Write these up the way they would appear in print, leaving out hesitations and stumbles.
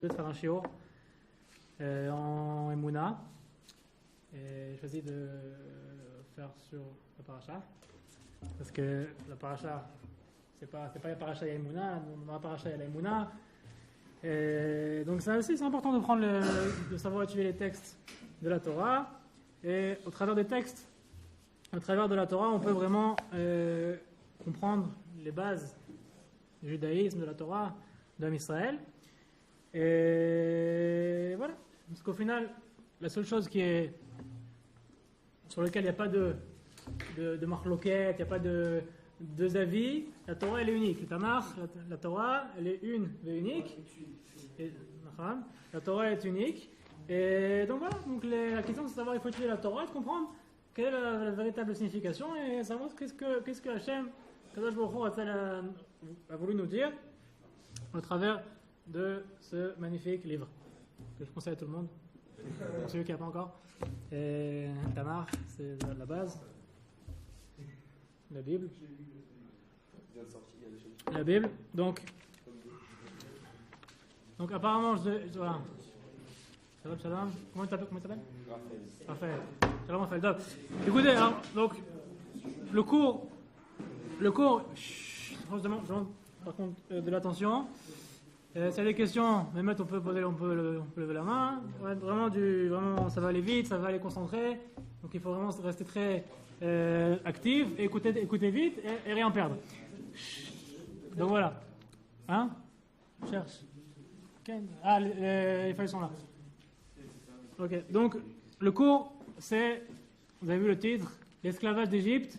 de faire un shiur en Emouna. Et j'ai choisi de faire sur la paracha. Parce que la paracha, c'est pas la paracha Emouna, dans la paracha il y a la Emouna. Et donc ça aussi c'est important de savoir étudier les textes de la Torah. Et au travers des textes, au travers de la Torah, on peut vraiment comprendre les bases du judaïsme, de la Torah, de l'Israël. Israël. Et voilà. Parce qu'au final, la seule chose sur laquelle il n'y a pas de marloquette, il n'y a pas de deux avis, la Torah elle est unique. Le Tanakh, la Torah elle est une et unique. Et, la Torah est unique. Et donc voilà, donc la question c'est de savoir, il faut étudier la Torah, de comprendre quelle est la véritable signification et savoir qu'est-ce que Hachem, Kadosh Baruch Hu a voulu nous dire au travers de ce magnifique livre que je conseille à tout le monde, pour celui qui n'a pas encore. Et Tanakh, c'est la base. La Bible. La Bible. Donc apparemment, voilà. Shalom. Comment tu t'appelles Raphaël. Shalom Raphaël. Donc, écoutez, alors, donc, le cours, je demande par contre de l'attention. S'il y a des questions, même on peut lever la main. Ouais, vraiment, ça va aller vite, ça va aller concentrer. Donc il faut vraiment rester très actif, et écouter vite et rien perdre. Donc voilà. Hein Cherche. Ah, les feuilles sont là. Ok. Donc le cours, c'est, vous avez vu le titre, l'esclavage d'Égypte.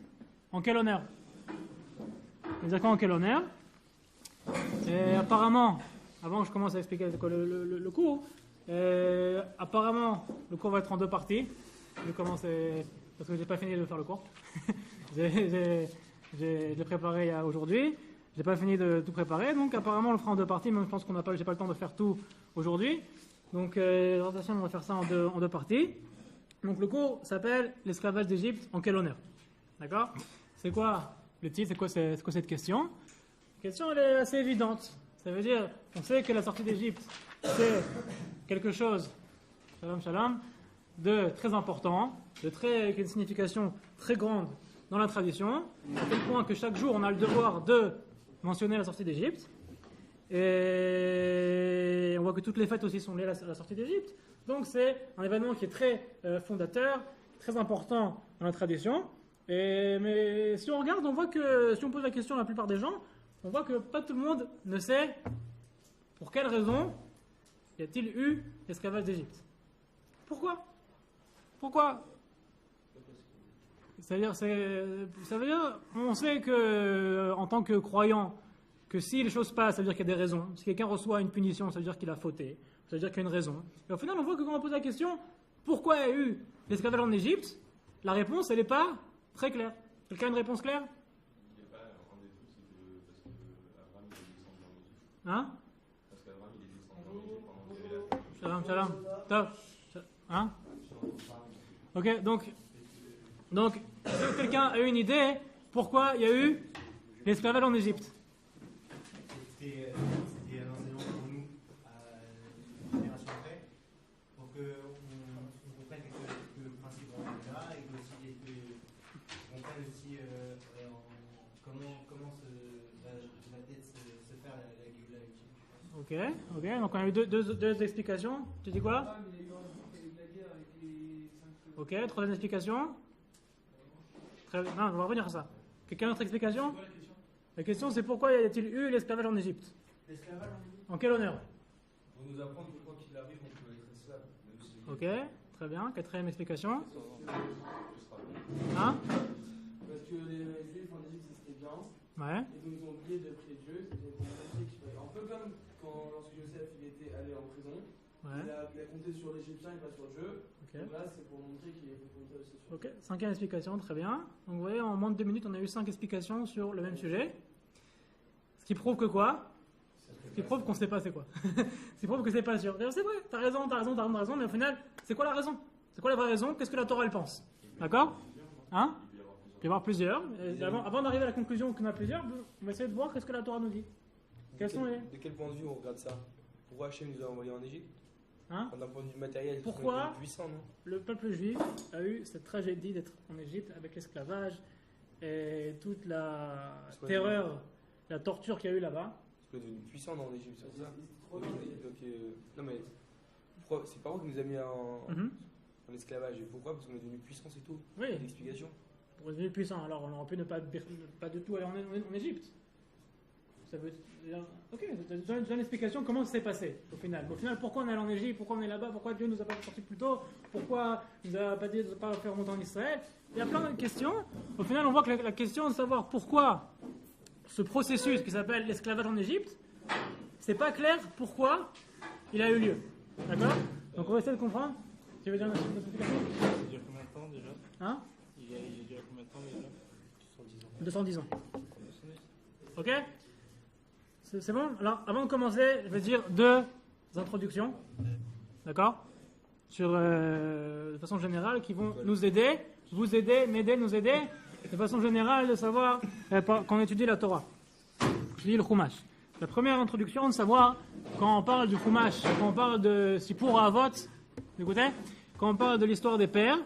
En quel honneur? Exactement en quel honneur? Et apparemment, avant que je commence à expliquer le cours, apparemment, le cours va être en deux parties. Je vais commencer, parce que je n'ai pas fini de faire le cours. Je l'ai préparé aujourd'hui. Je n'ai pas fini de tout préparer. Donc, apparemment, on le fera en deux parties, mais je pense que j'ai pas le temps de faire tout aujourd'hui. Donc, attention, on va faire ça en deux parties. Donc, le cours s'appelle l'esclavage d'Égypte. En quel honneur? D'accord? C'est quoi le titre? C'est quoi cette question? La question, elle est assez évidente. Ça veut dire, on sait que la sortie d'Égypte, c'est quelque chose, shalom, de très important, avec une signification très grande dans la tradition, à tel point que chaque jour, on a le devoir de mentionner la sortie d'Égypte. Et on voit que toutes les fêtes aussi sont liées à la sortie d'Égypte. Donc c'est un événement qui est très fondateur, très important dans la tradition. Mais si on regarde, on voit que, si on pose la question à la plupart des gens, on voit que pas tout le monde ne sait pour quelle raison y a-t-il eu l'esclavage d'Égypte. Pourquoi? Ça veut dire, on sait que, en tant que croyant, que si les choses passent, ça veut dire qu'il y a des raisons. Si quelqu'un reçoit une punition, ça veut dire qu'il a fauté. Ça veut dire qu'il y a une raison. Et au final, on voit que quand on pose la question, pourquoi il y a eu l'esclavage en Égypte, la réponse, elle n'est pas très claire. Quelqu'un a une réponse claire? Hein? Parce qu'Abraham il est descendu pendant Shalom. Top. Hein? Ok, donc est-ce que quelqu'un a une idée pourquoi il y a eu l'esclavage en Égypte? C'était un enseignement pour nous, une génération après, pour qu'on comprenne que le principe est là et qu'on comprenne aussi comment va peut-être se faire la Géoula. Ok, donc on a eu deux explications. Tu dis quoi? Ok, troisième explication. Non, on va revenir à ça. Quelqu'un a une autre explication? La question c'est pourquoi y a-t-il eu l'esclavage en Égypte? L'esclavage en Égypte? En quel honneur? On nous apprend que quoi qu'il arrive, on peut être esclave. Ok, très bien. Quatrième explication. Hein? Parce que les Juifs en Égypte c'était bien. Ouais. Et donc ils ont oublié de prier Dieu. C'était un peu comme lorsque Joseph il était allé en prison. Ouais. Il a compté sur l'Égyptien et pas sur Dieu. Okay. Donc là c'est pour montrer qu'il faut compter aussi sur Dieu. Ok, cinquième explication, très bien. Donc vous voyez, en moins de 2 minutes, on a eu 5 explications sur le même sujet. Ce qui prouve que quoi? Ce qui prouve qu'on ne sait pas c'est quoi. Ce qui prouve que c'est pas sûr. C'est vrai, t'as raison, mais au final, c'est quoi la raison? C'est quoi la vraie raison? Qu'est-ce que la Torah elle pense? D'accord? Hein? Il peut y avoir plusieurs. Avant d'arriver à la conclusion qu'on a plusieurs, on va essayer de voir qu'est-ce que la Torah nous dit. Quels sont les... De quel point de vue on regarde ça? Pourquoi Hachem nous a envoyés en Égypte? Hein? D'un point de vue matériel, Pourquoi puissant, non? le peuple juif a eu cette tragédie d'être en Égypte avec l'esclavage et toute la terreur, la torture qu'il y a eu là-bas? Parce qu'on est devenu puissant dans l'Égypte, c'est pour ça. Non mais, c'est pas vrai qu'il nous a mis en esclavage. Et pourquoi? Parce qu'on est devenu puissant, c'est tout. Oui. Une explication. Pour être devenu puissant, alors on aurait pu ne pas du tout aller en Égypte. Ça veut dire, ok, je donne une explication comment ça s'est passé au final. Au final, pourquoi on est allé en Égypte, pourquoi on est là-bas, pourquoi Dieu nous a pas sorti plus tôt, pourquoi il nous a pas dit de ne pas faire monter en Israël. Il y a plein de questions. Au final, on voit que la question de savoir pourquoi ce processus qui s'appelle l'esclavage en Égypte, c'est pas clair pourquoi il a eu lieu. D'accord? Donc on va essayer de comprendre. Tu veux dire une explication? Il dure combien de temps déjà? Hein? Il a duré combien de temps déjà? 210 ans. Ok? C'est bon? Alors, avant de commencer, je vais dire 2 introductions. D'accord? Sur, de façon générale, qui vont nous aider, vous aider, m'aider, nous aider, de façon générale, de savoir quand on étudie la Torah. Je lis le Chumash. La première introduction, de savoir, quand on parle du Chumash, quand on parle de Sipur Avot, écoutez, quand on parle de l'histoire des pères,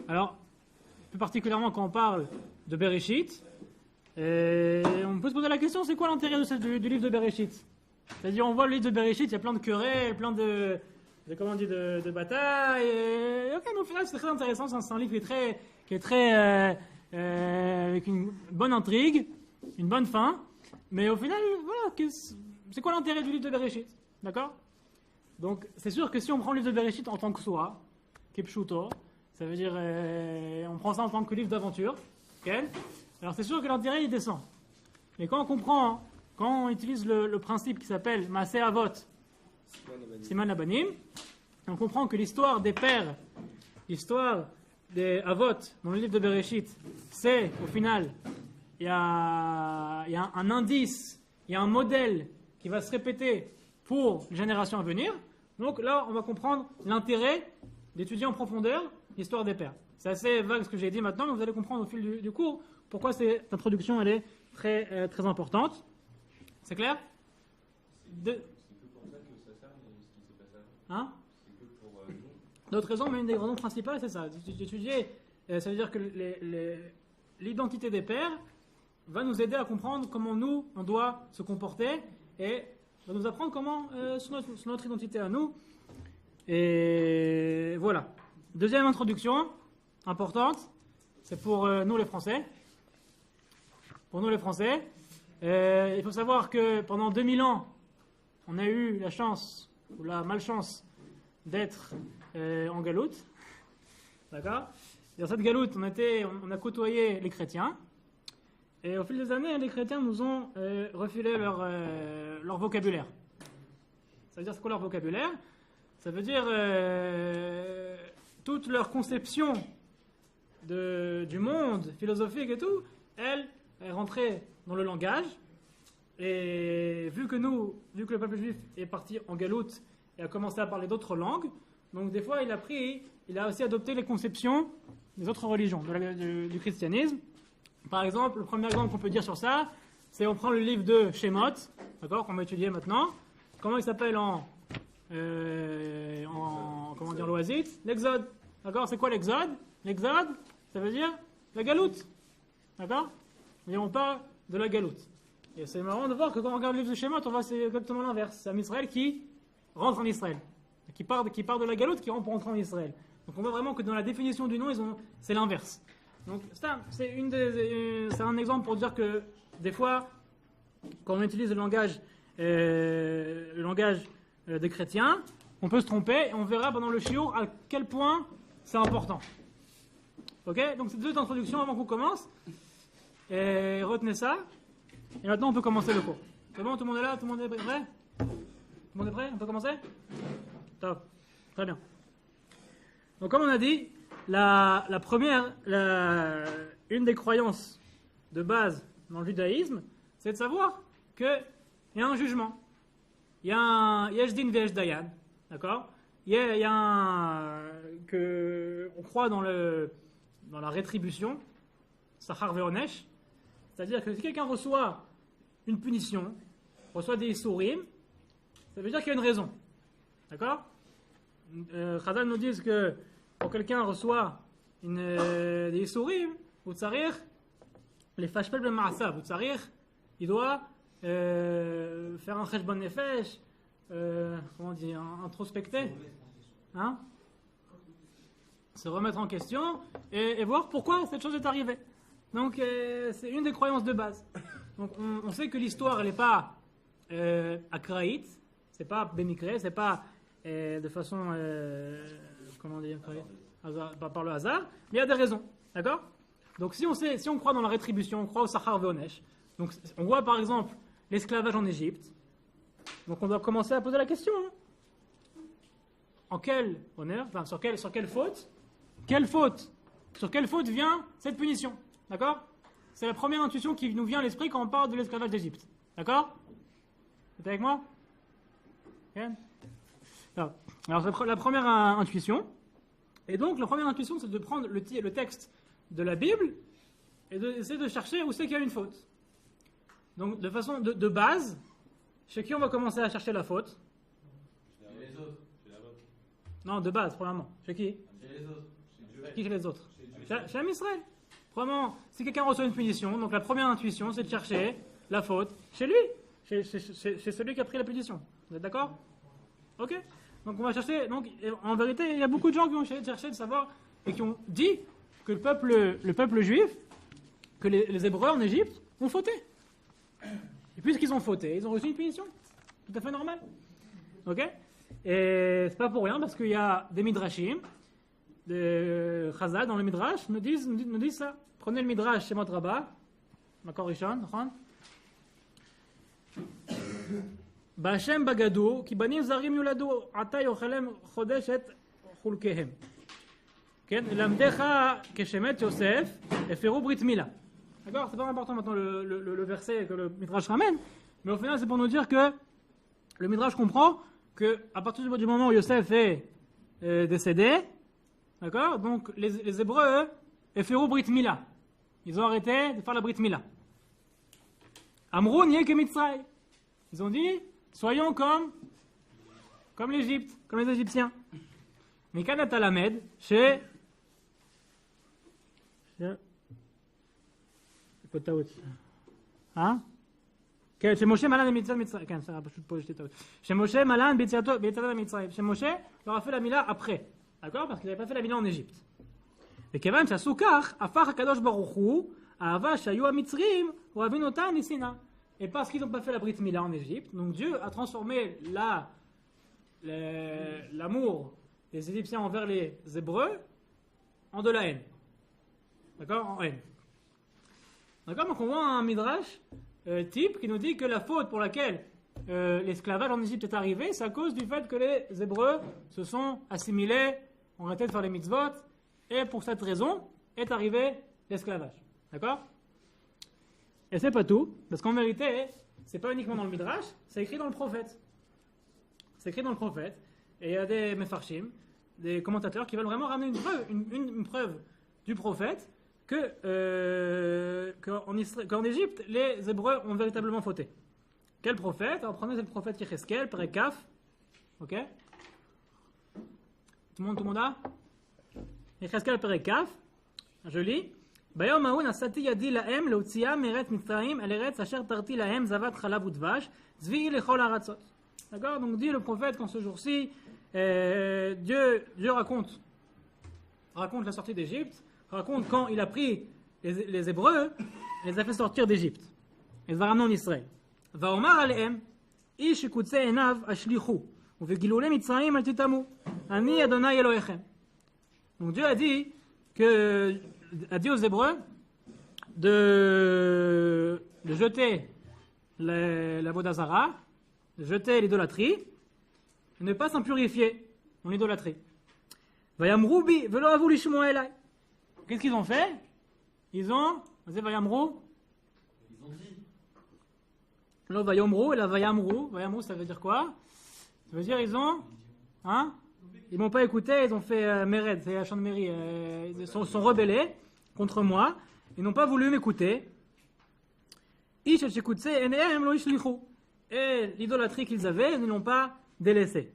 alors, plus particulièrement quand on parle de Bereshit, et on peut se poser la question, c'est quoi l'intérêt du livre de Bereshit? C'est-à-dire, on voit le livre de Bereshit, il y a plein de querelles, plein de batailles, et ok, mais au final, c'est très intéressant, c'est un livre qui est très avec une bonne intrigue, une bonne fin, mais au final, voilà, c'est quoi l'intérêt du livre de Bereshit? D'accord? Donc, c'est sûr que si on prend le livre de Bereshit en tant que Soura, Kepshuto, ça veut dire, on prend ça en tant que livre d'aventure, ok? Alors c'est sûr que l'intérêt il descend. Mais quand on comprend, quand on utilise le principe qui s'appelle Maaseh Avot, Siman Labanim, on comprend que l'histoire des pères, l'histoire des Avot dans le livre de Bereshit, c'est au final, il y a un indice, il y a un modèle qui va se répéter pour les générations à venir. Donc là, on va comprendre l'intérêt d'étudier en profondeur l'histoire des pères. C'est assez vague ce que j'ai dit maintenant, mais vous allez comprendre au fil du cours pourquoi cette introduction elle est très, très importante. C'est clair? C'est que pour ça que ça sert, mais ce qui s'est passé avant. Hein? C'est que pour nous. D'autres raisons, mais une des raisons principales, c'est ça. D'étudier, ça veut dire que l'identité des pères va nous aider à comprendre comment nous, on doit se comporter et va nous apprendre comment, sur notre identité à nous. Et voilà. Deuxième introduction, importante, c'est pour nous les Français. Pour nous les Français, il faut savoir que pendant 2000 ans, on a eu la chance, ou la malchance, d'être en galoute. D'accord? Dans cette galoute, on a côtoyé les chrétiens. Et au fil des années, les chrétiens nous ont refilé leur vocabulaire. Ça veut dire, c'est quoi leur vocabulaire? Ça veut dire toute leur conception du monde philosophique et tout, elle est rentrée dans le langage. Et vu que le peuple juif est parti en galoute et a commencé à parler d'autres langues, donc des fois il a aussi adopté les conceptions des autres religions, du christianisme. Par exemple, le premier exemple qu'on peut dire sur ça, c'est on prend le livre de Shemot, d'accord, qu'on va étudier maintenant. Comment il s'appelle en loisite? L'Exode. D'accord, c'est quoi l'Exode? L'Exode, ça veut dire la galoute. D'accord? Et on parle de la galoute. Et c'est marrant de voir que quand on regarde le livre de Shemot, on voit c'est exactement l'inverse. C'est un Israël qui rentre en Israël. Qui part de la galoute qui rentre pour rentrer en Israël. Donc on voit vraiment que dans la définition du nom, c'est l'inverse. Donc c'est un exemple pour dire que des fois, quand on utilise le langage des chrétiens, on peut se tromper et on verra pendant le shiur à quel point c'est important. Ok? Donc c'est 2 introductions avant qu'on commence. Et retenez ça. Et maintenant on peut commencer le cours. C'est bon? Tout le monde est là? Tout le monde est prêt? Tout le monde est prêt? On peut commencer? Top. Très bien. Donc comme on a dit, la première, une des croyances de base dans le judaïsme, c'est de savoir qu'il y a un jugement. Il y a un Yesh Din Ve'yesh Dayan, d'accord? Il y a on croit dans la rétribution, Sachar Ve'onesh, c'est-à-dire que si quelqu'un reçoit une punition, reçoit des Issourim, ça veut dire qu'il y a une raison. D'accord? Chazal nous disent que quand quelqu'un reçoit des Issourim, ou tsarir, les fashpel ben ma'asav, ou tsarir, il doit faire un cheshbon nefesh, comment on dit, introspecter, hein? Se remettre en question et voir pourquoi cette chose est arrivée. Donc c'est une des croyances de base. Donc on sait que l'histoire elle n'est pas akraïte, c'est pas bémicré, c'est pas de façon comment dire par le hasard, mais il y a des raisons, d'accord? Donc si on croit dans la rétribution, on croit au Sachar Veonesh, donc on voit par exemple l'esclavage en Égypte, donc on doit commencer à poser la question, hein. En quel honneur, enfin sur quelle faute? Sur quelle faute vient cette punition? D'accord? C'est la première intuition qui nous vient à l'esprit quand on parle de l'esclavage d'Égypte. D'accord? Vous êtes avec moi? Okay. Alors c'est la première intuition. Et donc la première intuition, c'est de prendre le texte de la Bible et d'essayer de chercher où c'est qu'il y a une faute. Donc de façon de base, chez qui on va commencer à chercher la faute? Chez les autres. Non, de base, premièrement. Chez qui? Chez les autres. Qui chez les autres? Chez Israël. Premièrement, si quelqu'un reçoit une punition, donc la première intuition, c'est de chercher la faute chez lui, chez celui qui a pris la punition. Vous êtes d'accord? Ok. Donc on va chercher. Donc en vérité, il y a beaucoup de gens qui ont cherché de savoir et qui ont dit que le peuple juif, que les Hébreux en Égypte ont fauté. Et puisqu'ils ont fauté, ils ont reçu une punition. Tout à fait normal. Ok. Et c'est pas pour rien parce qu'il y a des midrashim. De Chazal dans le Midrash nous disent ça. Prenez le Midrash chez Motraba, Makor Rishon, Ba'Hashem bagadu, ki banim zarim yuladu, ata yochalem chodesh et chulkehem. Lamdecha keshemet Yosef, eferu brit mila. D'accord, c'est pas important maintenant le verset que le Midrash ramène, mais au final c'est pour nous dire que le Midrash comprend que à partir du moment où Yosef est décédé, d'accord, donc les Hébreux, eux, eferu brit mila. Ils ont arrêté de faire la brit mila. Amrou niye ke Mitzray. Ils ont dit, soyons comme l'Égypte, comme les Égyptiens. Mikanat Alamed, chez hein? שמשה מלן במצוות מצרים, כן, ça פשוט פה יש לי טעות. שמשה מלן ביציאתו ממצרים. שמשה leur a fait la mila après, d'accord? Parce qu'il n'avait pas fait la mila en Égypte. וכיוון שעשו כך, הפך הקדוש ברוך הוא, אהבה שהיו המצרים, אוהבים אותה משנאה. Et parce qu'ils n'ont pas fait la brit mila en Égypte, donc Dieu a transformé l'amour des Égyptiens envers les Hébreux en de la haine. D'accord? En haine. D'accord? Donc on voit un midrash type qui nous dit que la faute pour laquelle l'esclavage en Égypte est arrivé, c'est à cause du fait que les Hébreux se sont assimilés, ont arrêté de faire les mitzvot, et pour cette raison est arrivé l'esclavage. D'accord? Et c'est pas tout, parce qu'en vérité, c'est pas uniquement dans le midrash, c'est écrit dans le prophète. C'est écrit dans le prophète, et il y a des mefarshim, des commentateurs qui veulent vraiment ramener une preuve du prophète qu'en Égypte, les Hébreux ont véritablement fauté. Quel prophète? Alors prenez le prophète Yecheskel, Perekaf. Ok? Tout le monde a? Yecheskel, Perekaf. Je lis. ביום ההוא נשאתי ידי להם להוציאה מארץ מצרים אל ארץ אשר תרתי להם זבת חלב ודבש צבי לכל הארצות. D'accord? Donc dit le prophète qu'en ce jour-ci, Dieu raconte la sortie d'Égypte, raconte quand il a pris les Hébreux et les a fait sortir d'Égypte. Et les a ramenés en Israël. ואומר עליהם, איש שקוצי עיניו השליחו, ובגילולי מצרים אל תטמאו, אני אדוני אלוהיכם. Donc Dieu a dit aux Hébreux de jeter la Vodazara, de jeter l'idolâtrie, et ne pas s'en purifier en idolâtrie. Vayamrou bi velo avu lishmoa elai. Qu'est-ce qu'ils ont fait? Ils ont dit Vayamrou. Ils ont dit. Lo Vayamrou et la Vayamrou. Vayamrou, ça veut dire quoi? Ça veut dire ils ont, hein? Ils m'ont pas écouté, ils ont fait Mered, c'est la chant de mairie, ils sont rebellés contre moi, ils n'ont pas voulu m'écouter. Et et l'idolâtrie qu'ils avaient, ils ne l'ont pas délaissé.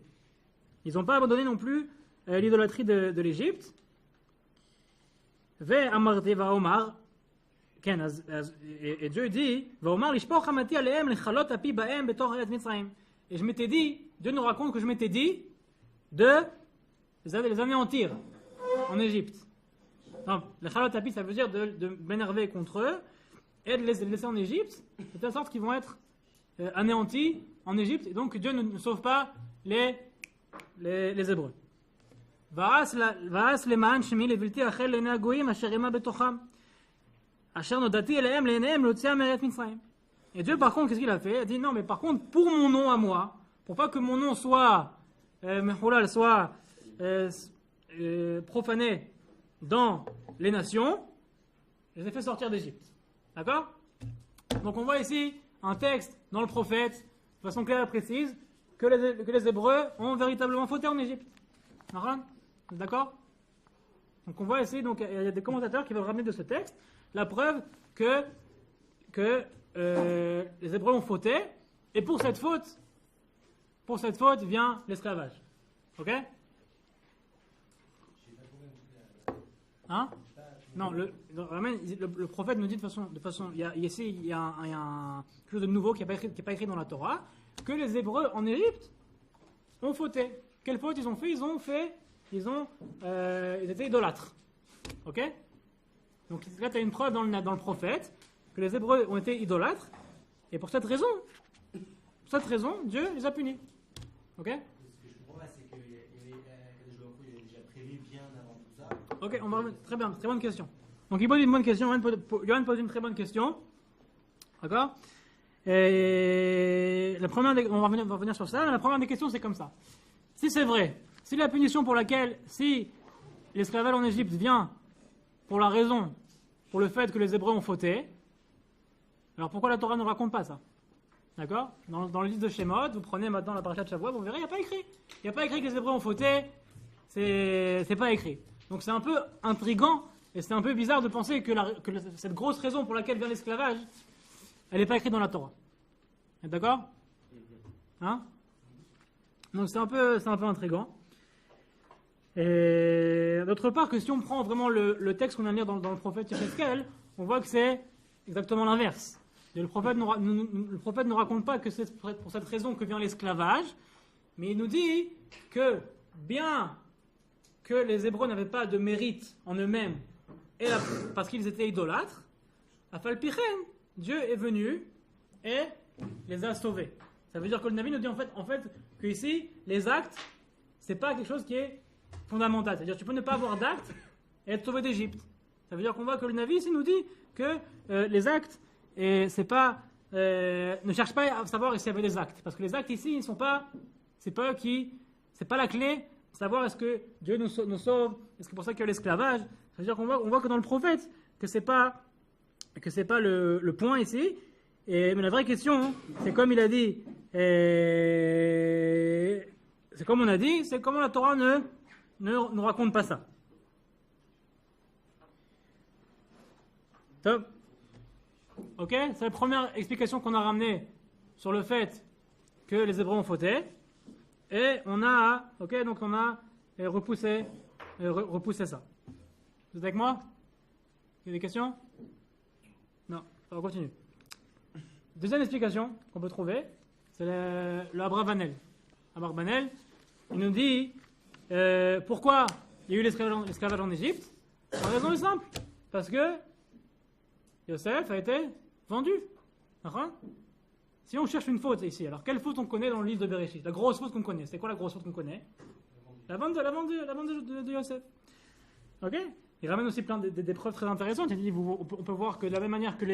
Ils n'ont pas abandonné non plus l'idolâtrie de l'Égypte. ואמרתי ואומר, כן, et Dieu dit, ואומר לשפוך חמתי עליהם לכלות אפי בהם בתוך ארץ מצרים. Et je m'étais dit, Dieu nous raconte que je m'étais dit de les anéantir en Égypte. Donc, les chalot api, ça veut dire de m'énerver contre eux et de les laisser en Égypte, de telle sorte qu'ils vont être anéantis en Égypte, et donc Dieu ne sauve pas les Hébreux. Va'as leman shemi levilti achel le'nei hagoyim asher ima betocham asher nodati elehem le'neihem le'otziam me'eretz Mitzrayim. Et Dieu, par contre, qu'est-ce qu'il a fait? Il a dit non, mais par contre, pour mon nom à moi, pour pas que mon nom soit profané dans les nations, je les ai fait sortir d'Égypte. D'accord? Donc on voit ici un texte dans le prophète, de façon claire et précise, que les Hébreux ont véritablement fauté en Égypte. D'accord? Donc on voit ici, donc il y a des commentateurs qui veulent ramener de ce texte la preuve que les Hébreux ont fauté, et pour cette faute vient l'esclavage. Ok? Hein? Non, le prophète nous dit de façon il y a quelque chose de nouveau qui n'est pas écrit dans la Torah, que les Hébreux en Égypte ont fauté. Quelle faute ils ont fait? Ils étaient idolâtres. Ok? Donc là, tu as une preuve dans le prophète que les Hébreux ont été idolâtres, et pour cette raison, Dieu les a punis. Ok? Ce que je comprends là, c'est qu'il y avait déjà prévu bien avant tout ça. Ok, on va revenir. Très bien, très bonne question. Donc il pose une bonne question, Yohann pose une très bonne question. D'accord? Et on va revenir sur ça. La première des questions, c'est comme ça. Si c'est vrai, si la punition pour l'esclavage en Égypte vient pour le fait que les Hébreux ont fauté, alors pourquoi la Torah ne raconte pas ça? D'accord? Dans le livre de Shemot, vous prenez maintenant la paracha de Shavuot, vous verrez, il n'y a pas écrit. Il n'y a pas écrit que les Hébreux ont fauté, c'est pas écrit. Donc c'est un peu intriguant, et c'est un peu bizarre de penser que cette grosse raison pour laquelle vient l'esclavage, elle n'est pas écrite dans la Torah. D'accord? Hein? Donc c'est un peu intriguant. Et d'autre part, que si on prend vraiment le texte qu'on vient de lire dans le prophète Yechezkel, on voit que c'est exactement l'inverse. Et le prophète ne raconte pas que c'est pour cette raison que vient l'esclavage, mais il nous dit que bien que les Hébreux n'avaient pas de mérite en eux-mêmes, parce qu'ils étaient idolâtres, à Falpichen, Dieu est venu et les a sauvés. Ça veut dire que le Navi nous dit en fait que ici, les actes, c'est pas quelque chose qui est fondamental. C'est-à-dire que tu peux ne pas avoir d'actes et être sauvé d'Égypte. Ça veut dire qu'on voit que le Navi ici nous dit que les actes, c'est pas, ne cherche pas à savoir s'il y avait des actes. Parce que les actes ici, c'est pas la clé de savoir est-ce que Dieu nous sauve, est-ce que c'est pour ça qu'il y a l'esclavage. Ça veut dire qu'on voit que dans le prophète, que c'est pas le point ici. Mais la vraie question, c'est comme il a dit, c'est comme on a dit, c'est comment la Torah ne nous raconte pas ça. Top. Ok, c'est la première explication qu'on a ramenée sur le fait que les Hébreux ont fauté. Et on a repoussé ça. Vous êtes avec moi? Il y a des questions? Non, on continue. Deuxième explication qu'on peut trouver, c'est le Abravanel. Abravanel, il nous dit pourquoi il y a eu l'esclavage en Égypte. La raison est simple, parce que Yosef a été vendu. Si on cherche une faute ici, alors quelle faute on connaît dans le livre de Bereshit? La grosse faute qu'on connaît, c'est quoi la grosse faute qu'on connaît? La vente de Yosef. Ok? Il ramène aussi plein des preuves très intéressantes. Il dit, on peut voir que de la même manière que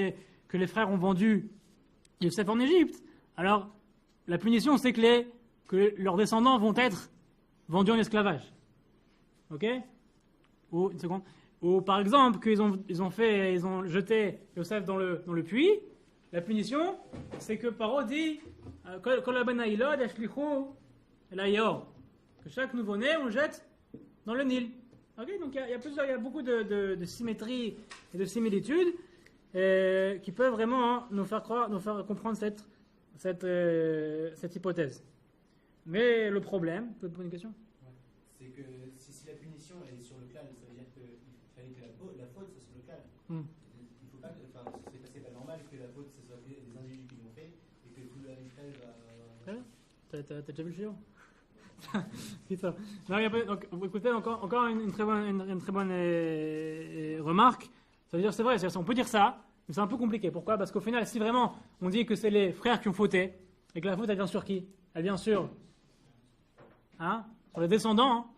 les frères ont vendu Yosef en Égypte, alors la punition c'est que leurs descendants vont être vendus en esclavage. Ok? Ou une seconde. Ou par exemple qu'ils ont jeté Yosef dans le puits. La punition, c'est que Paro dit que chaque nouveau-né on jette dans le Nil. Okay, donc il y a beaucoup de symétrie et de similitudes qui peuvent vraiment nous faire comprendre cette hypothèse. Mais le problème, tu peux poser une question? C'est que si la punition elle est sur le clan, ça veut dire qu'il fallait que la faute soit sur le clan. Il faut pas, enfin, c'est pas normal que la faute ce soit des individus qui l'ont fait et que tout le clan va. T'as déjà vu le film? Putain. Non, donc, écoutez, encore une très bonne remarque. Ça veut dire, c'est vrai, on peut dire ça, mais c'est un peu compliqué. Pourquoi? Parce qu'au final, si vraiment on dit que c'est les frères qui ont fauté, et que la faute elle vient sur qui? Elle vient sur les descendants,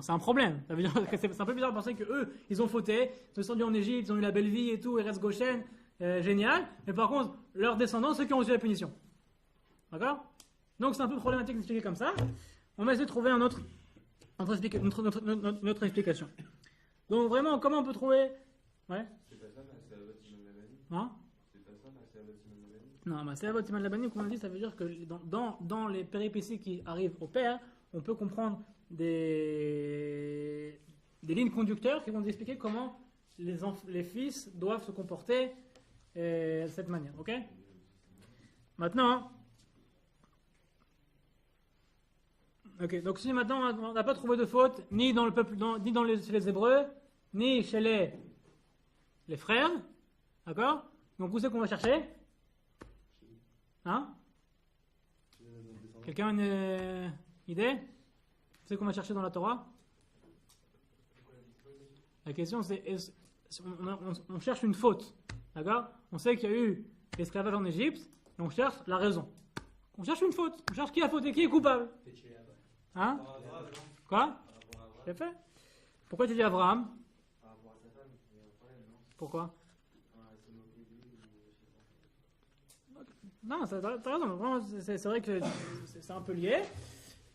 c'est un problème. Ça veut dire que c'est un peu bizarre de penser qu'eux, ils ont fauté, ils sont descendus en Égypte, ils ont eu la belle vie et tout, ils restent Goshen, génial. Mais par contre, leurs descendants, ceux qui ont reçu la punition. D'accord? Donc c'est un peu problématique d'expliquer comme ça. On va essayer de trouver une autre explication. Donc vraiment, comment on peut trouver... Ouais. C'est pas ça, c'est la bâtiment de la Bani. Hein? C'est pas ça, c'est la bâtiment de la Bani. Non, c'est la bâtiment de la Bani, comme on dit, ça veut dire que dans les péripéties qui arrivent au père, on peut comprendre des lignes conducteurs qui vont nous expliquer comment les fils doivent se comporter de cette manière. Ok? Maintenant... Ok, donc si maintenant on n'a pas trouvé de faute, ni dans le peuple, ni chez les Hébreux, ni chez les frères, d'accord? Donc où c'est qu'on va chercher? Hein? Quelqu'un a une idée? Où c'est qu'on va chercher dans la Torah? La question c'est, on cherche une faute, d'accord? On sait qu'il y a eu l'esclavage en Égypte, et on cherche la raison. On cherche une faute, on cherche qui a fauté, qui est coupable. Hein? Quoi? J'ai fait? Pourquoi tu dis Abraham? Pourquoi? Non, t'as raison. Vraiment, c'est vrai que c'est un peu lié.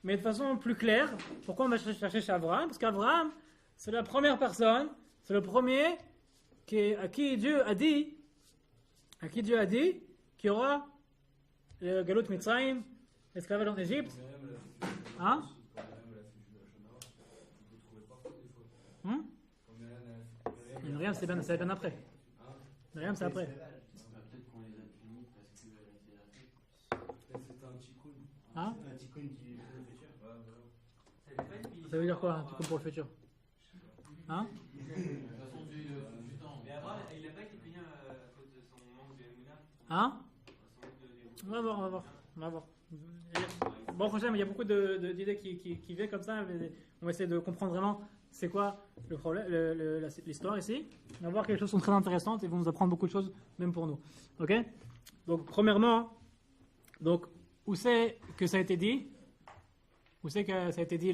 Mais de façon plus claire, pourquoi on va chercher chez Abraham? Parce qu'Abraham, c'est la première personne, c'est le premier à qui Dieu a dit qu'il y aura le Galut Mitzrayim, l'esclavage en Égypte. Hein? Myriam, c'est bien après. Myriam, c'est après. Peut-être qu'on les a punis parce que C'était un tikkun. Hein? Un tikkun qui est pour le futur. Ça veut dire quoi, un tikkun pour le futur? Hein? Mais Abraham, il n'a pas été puni à cause de son manque de Mouna. Hein? On va voir. Bon, prochain, il y a beaucoup d'idées qui viennent comme ça. Mais on va essayer de comprendre vraiment c'est quoi le problème, l'histoire ici. On va voir quelque chose de très intéressantes et vont nous apprendre beaucoup de choses, même pour nous. Ok? Donc, premièrement, où c'est que ça a été dit? Où c'est que ça a été dit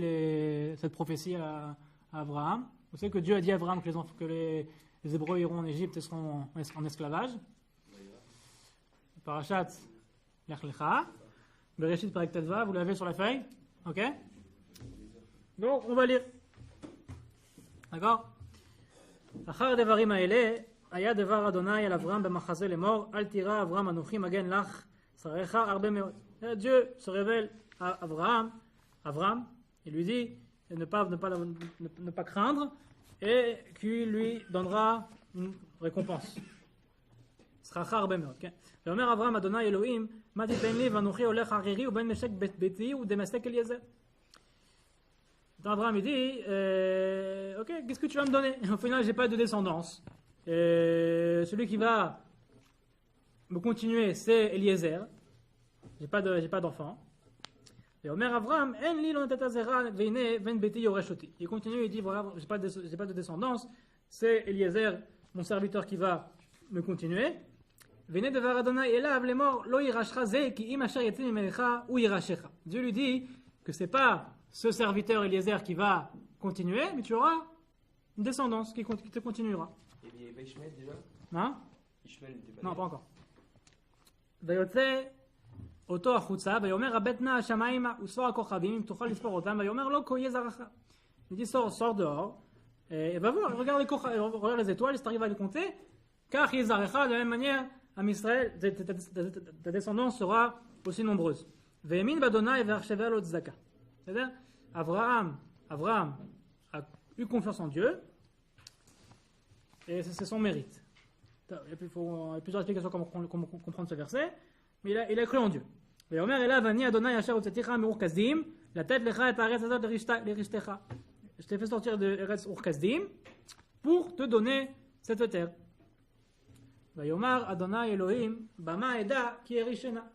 cette prophétie à Abraham? Où c'est que Dieu a dit à Abraham que les Hébreux iront en Égypte et seront en esclavage? Parashat Lech Lecha. Bereshit Perek Tetvav, vous l'avez sur la feuille? Ok? Donc, on va lire. D'accord? אחר דברים האלה, היה דבר אדוני על אברהם במחזה לאמור, אל תירא אברהם אנוכי מגן לך שריך הרבה מאוד. Dieu se révèle à Abraham, il lui dit de ne pas craindre et qu'il lui donnera une récompense. שכרך הרבה מאוד, כן? ואומר אברהם אדוני אלוהים, מה תיתן לי ואנוכי הולך ערירי ובין משק ביתי ודמשק אליעזר. Abraham il dit, ok, qu'est-ce que tu vas me donner? Au final, j'ai pas de descendance. Celui qui va me continuer, c'est Eliezer. J'ai pas d'enfant. Et Omer Abraham, en li lo natata zera veine ven beti yoresh oti. Il continue, il dit, voilà, j'ai pas de descendance. C'est Eliezer, mon serviteur, qui va me continuer. Veine devar Adonai elav lemor lo yirashcha ze ki im asher yetzim mimecha u yirashecha. Dieu lui dit que c'est pas ce serviteur Eliezer qui va continuer, mais tu auras une descendance qui te continuera. Et il y avait pas Ishmael déjà? Hein? Ishmael n'était pas Non, né. pas encore. ויוצא אותו החוצה, ויאמר הבט נא השמיימה וספור הכוכבים, אם תוכל לספור אותם, ויאמר לא כה יהיה זרעך. Il dit sors dehors, et va voir, regarde les étoiles, si tu arrives à les compter, car Yezarecha, de la même manière, à Israël, ta descendance sera aussi nombreuse. Ve'emin badonai ve'arsheva lo tzedaka. C'est-à-dire, Abraham a eu confiance en Dieu, et c'est son mérite. Il y a plusieurs explications comment comprendre ce verset, Mais il a cru en Dieu. Et Omer est là, Vani Adonai Asher Utzaticha Me'ur Kasdim, la tête lecha et Eretz Hazot Lerichtecha. Je t'ai fait sortir de Eretz Ur Kasdim pour te donner cette terre. Vayomar Adonai Elohim, Bama Eda Ki Erishena.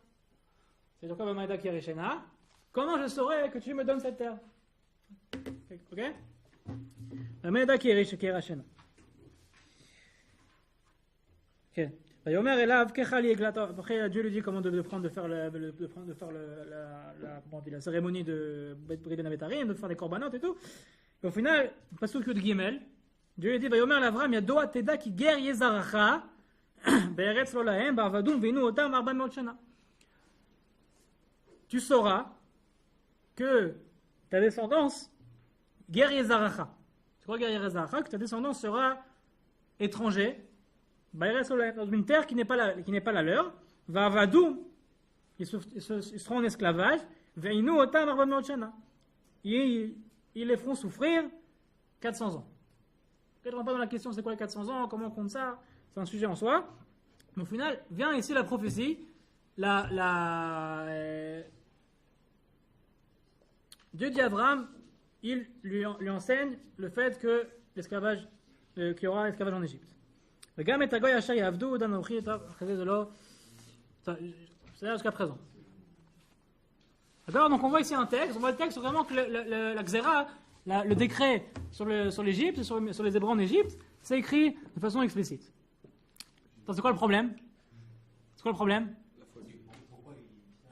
C'est quoi Bama Eda Ki Erishena? Comment je saurais que tu me donnes cette terre? Ok? Bama Eda Ki Erishena. Ok. Après, Dieu lui dit comment de faire la cérémonie de Brit Ben Avetarim, de faire des korbanot et tout. Et au final, pasuk Yud Gimel, Dieu lui dit Vayomer l'Avram Yadoa Teda ki ger Yezaracha be'eretz lo lahem ba'avadum veinu otam 400 shana. Tu sauras que ta descendance ger Yezaracha. Tu crois ger Yezaracha que ta descendance sera étranger dans une terre qui n'est pas la leur, va vadou, ils seront en esclavage, veinu otam 400 shana. Ils les feront souffrir 400 ans. Je ne rentre pas dans la question c'est quoi les 400 ans, comment on compte ça, c'est un sujet en soi. Mais au final, vient ici la prophétie, Dieu dit à Abraham, il lui enseigne le fait que l'esclavage, qu'il y aura esclavage en Égypte. וגם את הגוי אשר יעבדו עד אנוכי, אחרי זה לא, c'est jusqu'à présent. D'accord? Donc on voit ici un texte, on voit le texte vraiment que la Xéra, le décret sur l'Égypte, sur les Hébreux en Égypte, c'est écrit de façon explicite. Donc c'est quoi le problème? C'est quoi le problème?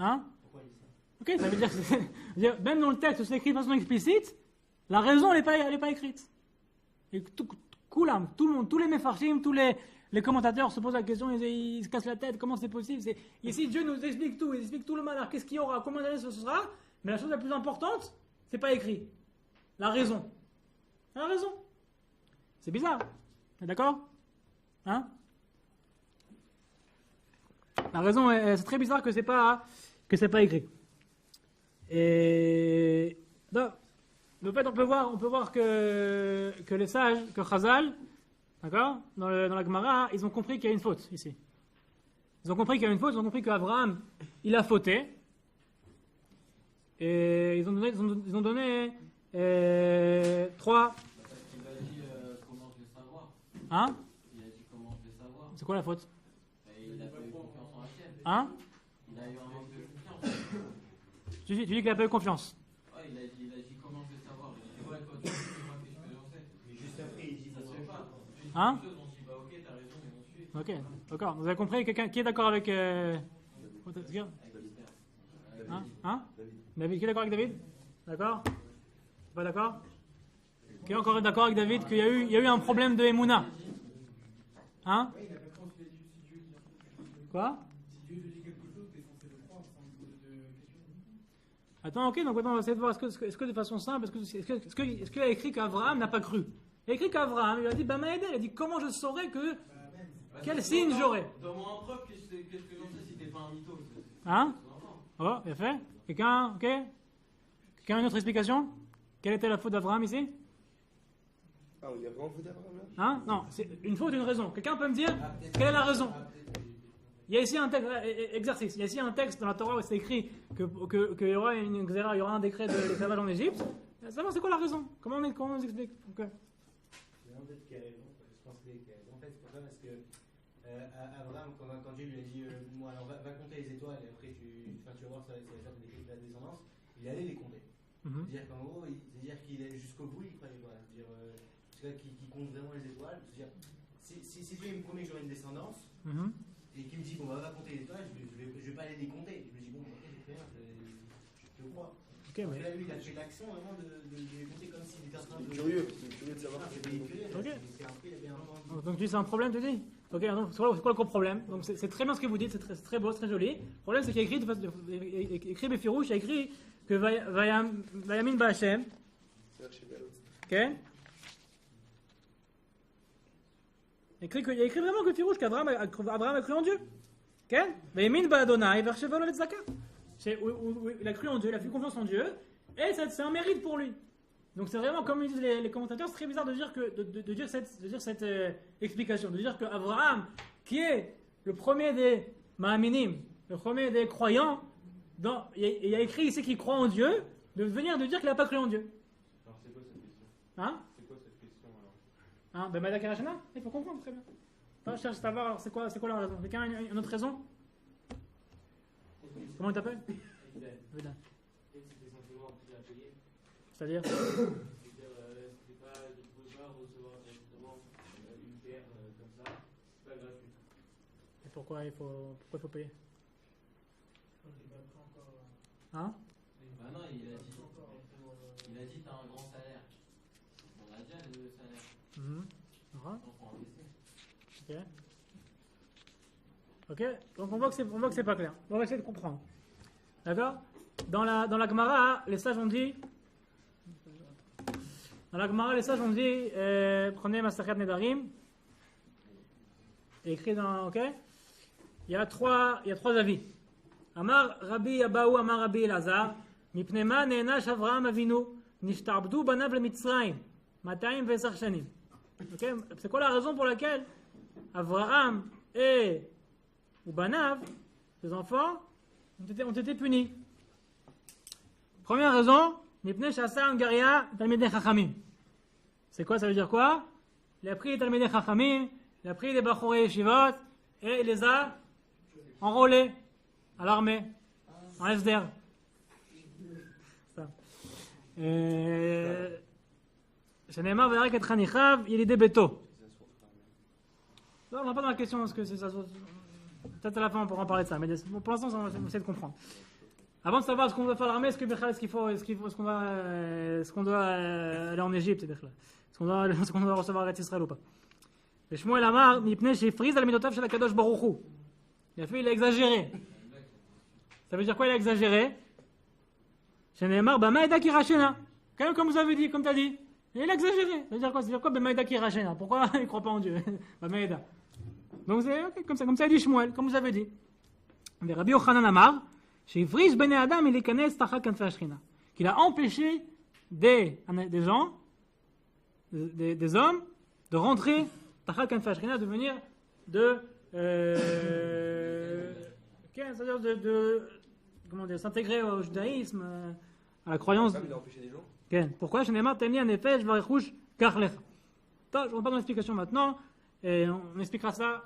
Hein? Ok, ça veut dire que même dans le texte c'est écrit de façon explicite, la raison elle n'est pas écrite. Et tout le monde, tous les méfarchim, tous les commentateurs se posent la question, ils se cassent la tête, comment c'est possible? Ici, Dieu nous explique tout, il explique tout le malheur, qu'est-ce qu'il y aura, combien d'années ce sera, mais la chose la plus importante, c'est pas écrit. La raison. La raison. C'est bizarre. D'accord? Hein? La raison, c'est très bizarre que c'est pas écrit. Et donc, en fait, on peut voir que les sages, que Chazal, d'accord, dans la Gemara, ils ont compris qu'il y a une faute ici. Ils ont compris qu'il y a une faute, ils ont compris qu'Abraham, il a fauté. Et ils ont donné 3. Parce qu'il a dit comment je vais savoir. Hein? Il a dit comment je vais savoir. C'est quoi la faute? Il a pas eu confiance en Hachem. Hein? Il a eu un manque de confiance. Tu dis qu'il n'a pas eu confiance. Ouais, il a dit comment je vais savoir. Il a dit ouais, toi tu sais, moi qu'est-ce que j'en sais. Mais juste après, il dit ça se fait pas. Hein? On se dit bah ok, t'as raison, mais on suit. Ok, d'accord. Vous avez compris? Quelqu'un qui est d'accord avec... Hein? David, qui est d'accord avec David? D'accord? Pas d'accord? Qui est encore d'accord avec David qu'il y a eu un problème de Emouna? Hein? Quoi? Attends, ok, donc on va essayer de voir est-ce que de façon simple, est-ce qu'il a écrit qu'Abraham n'a pas cru? Il a écrit qu'Abraham, il a dit Bamaïdel, il a dit comment je saurais que. Quel signe j'aurais? Donne-moi un preuve, qu'est-ce que j'en sais si t'es pas un mytho? Hein? Oh, bien fait. Quelqu'un, ok? Quelqu'un a une autre explication? Quelle était la faute d'Abraham ici? Ah, il y a vraiment faute d'Abraham là? Hein? Non, c'est une faute, une raison. Quelqu'un peut me dire quelle est la raison? Il y a ici un texte, exercice, il y a ici un texte dans la Torah où c'est écrit qu'il y aura une xéra, il y aura un décret de l'esclavage en Égypte. Savoir c'est quoi la raison? Comment on explique? Okay. Peut-être qu'il y a raison, je pense qu'il y a raison. En fait, c'est pour ça parce que Abraham, quand Dieu lui a dit bon, alors va compter les étoiles et après tu vas voir ça va faire des de la descendance, il allait les compter. C'est-à-dire qu'en gros, c'est-à-dire qu'il est jusqu'au bout, il croyait voilà. C'est-à-dire qu'il compte vraiment les étoiles. C'est-à-dire si Dieu me promet que j'aurai une descendance, et qui me dit bon, va compter les étoiles, je vais pas aller les compter. Je me dis bon, ok, j'ai fait je te crois. Okay, mais... Là, lui, il a fait l'action vraiment de les compter comme s'il était en train de. C'est curieux de savoir. Donc tu dis c'est un problème, tu dis? Ok, donc c'est quoi le gros problème? Donc c'est très bien ce que vous dites, c'est très beau, c'est très joli. Le problème c'est qu'il y a écrit Befirouche, il y a écrit que Vayamin Ba'Hashem. Ok? Il y a écrit vraiment que Firouche qu'Abraham a cru en Dieu. Ok? Vayamin Ba'Adonai Versheva lo letzaka. Il a cru en Dieu, il a fait confiance en Dieu, et c'est un mérite pour lui. Donc c'est vraiment, comme disent les commentateurs, c'est très bizarre de dire cette explication, de dire qu'Abraham, qui est le premier des Ma'aminim, le premier des croyants, il y a écrit ici qu'il croit en Dieu, de venir de dire qu'il n'a pas cru en Dieu. Alors c'est quoi cette question? Hein? C'est quoi cette question alors? Hein? Ben Maïda Kirachena, il faut comprendre très bien. Je cherche à savoir, alors c'est quoi la raison? Quelqu'un a une autre raison? Comment il t'appelle? Évidemment. C'était simplement un prix à payer. C'est-à-dire? C'est-à-dire, c'était pas, je ne pouvais pas recevoir directement une paire comme ça. C'est pas gratuit. Et pourquoi il faut payer? Hein? Bah non, il a dit t'as un grand salaire. On a déjà le salaire. Donc faut encaisser. Ok, donc on voit que c'est pas clair. On va essayer de comprendre. D'accord? Dans la Gemara, les sages ont dit. Dans la Gemara, les sages ont dit, prenez Masachet Nedarim. Écrit dans. Ok? Il y a trois avis. Amar Rabbi Abaou, Amar Rabbi Elazar, Mipnema Ne'enash Avraham Avinu, Nishtarbdu Banav le Mitzrayim, Matayim Vesar Shanim. Ok? C'est quoi la raison pour laquelle Avraham et Banav, ses enfants, ont été punis? Première raison, Mipne Shasa Angaria Talmidei Chachamim. C'est quoi, ça veut dire quoi? Il a pris les Talmidei Chachamim, il a pris les Bachorei Yeshivot et il les a enrôlés à l'armée, en SDR. Shenemar Verek et Chanichav, il est des bétos. Non, on ne va pas dans la question, parce que c'est ça. Peut-être à la fin on pourra en parler de ça, mais pour l'instant on va essayer de comprendre. Avant de savoir ce qu'on va faire à l'armée, est-ce qu'on doit aller en Égypte, est-ce qu'on doit recevoir Eretz Israël ou pas? Et Shmuel Amar, Mipnei Shefriz al Midotav shel Kadosh Baruch Hu. Il a exagéré. Ça veut dire quoi, il a exagéré? Shenemar Bamaïda Kirachena. Comme vous avez dit, comme tu as dit. Il a exagéré. Ça veut dire quoi? Ça veut dire quoi, Bamaïda Kirachena? Pourquoi il ne croit pas en Dieu? Bamaïda. Donc c'est okay, comme ça a dit Shmuel, comme vous avez dit. Mais Rabbi Yochanan Amar, Shefriz Bene Adam, il est Kanes Tachat Kanfei Ashchina. Qu'il a empêché des gens, des hommes, de rentrer Tachat Kanfei Ashchina, de venir c'est-à-dire de s'intégrer au judaïsme, à la croyance. Il a empêché des gens. Pourquoi? Je n'ai pas terminé en effet, je vais rouge car je ne rentre pas dans l'explication maintenant, et on expliquera ça.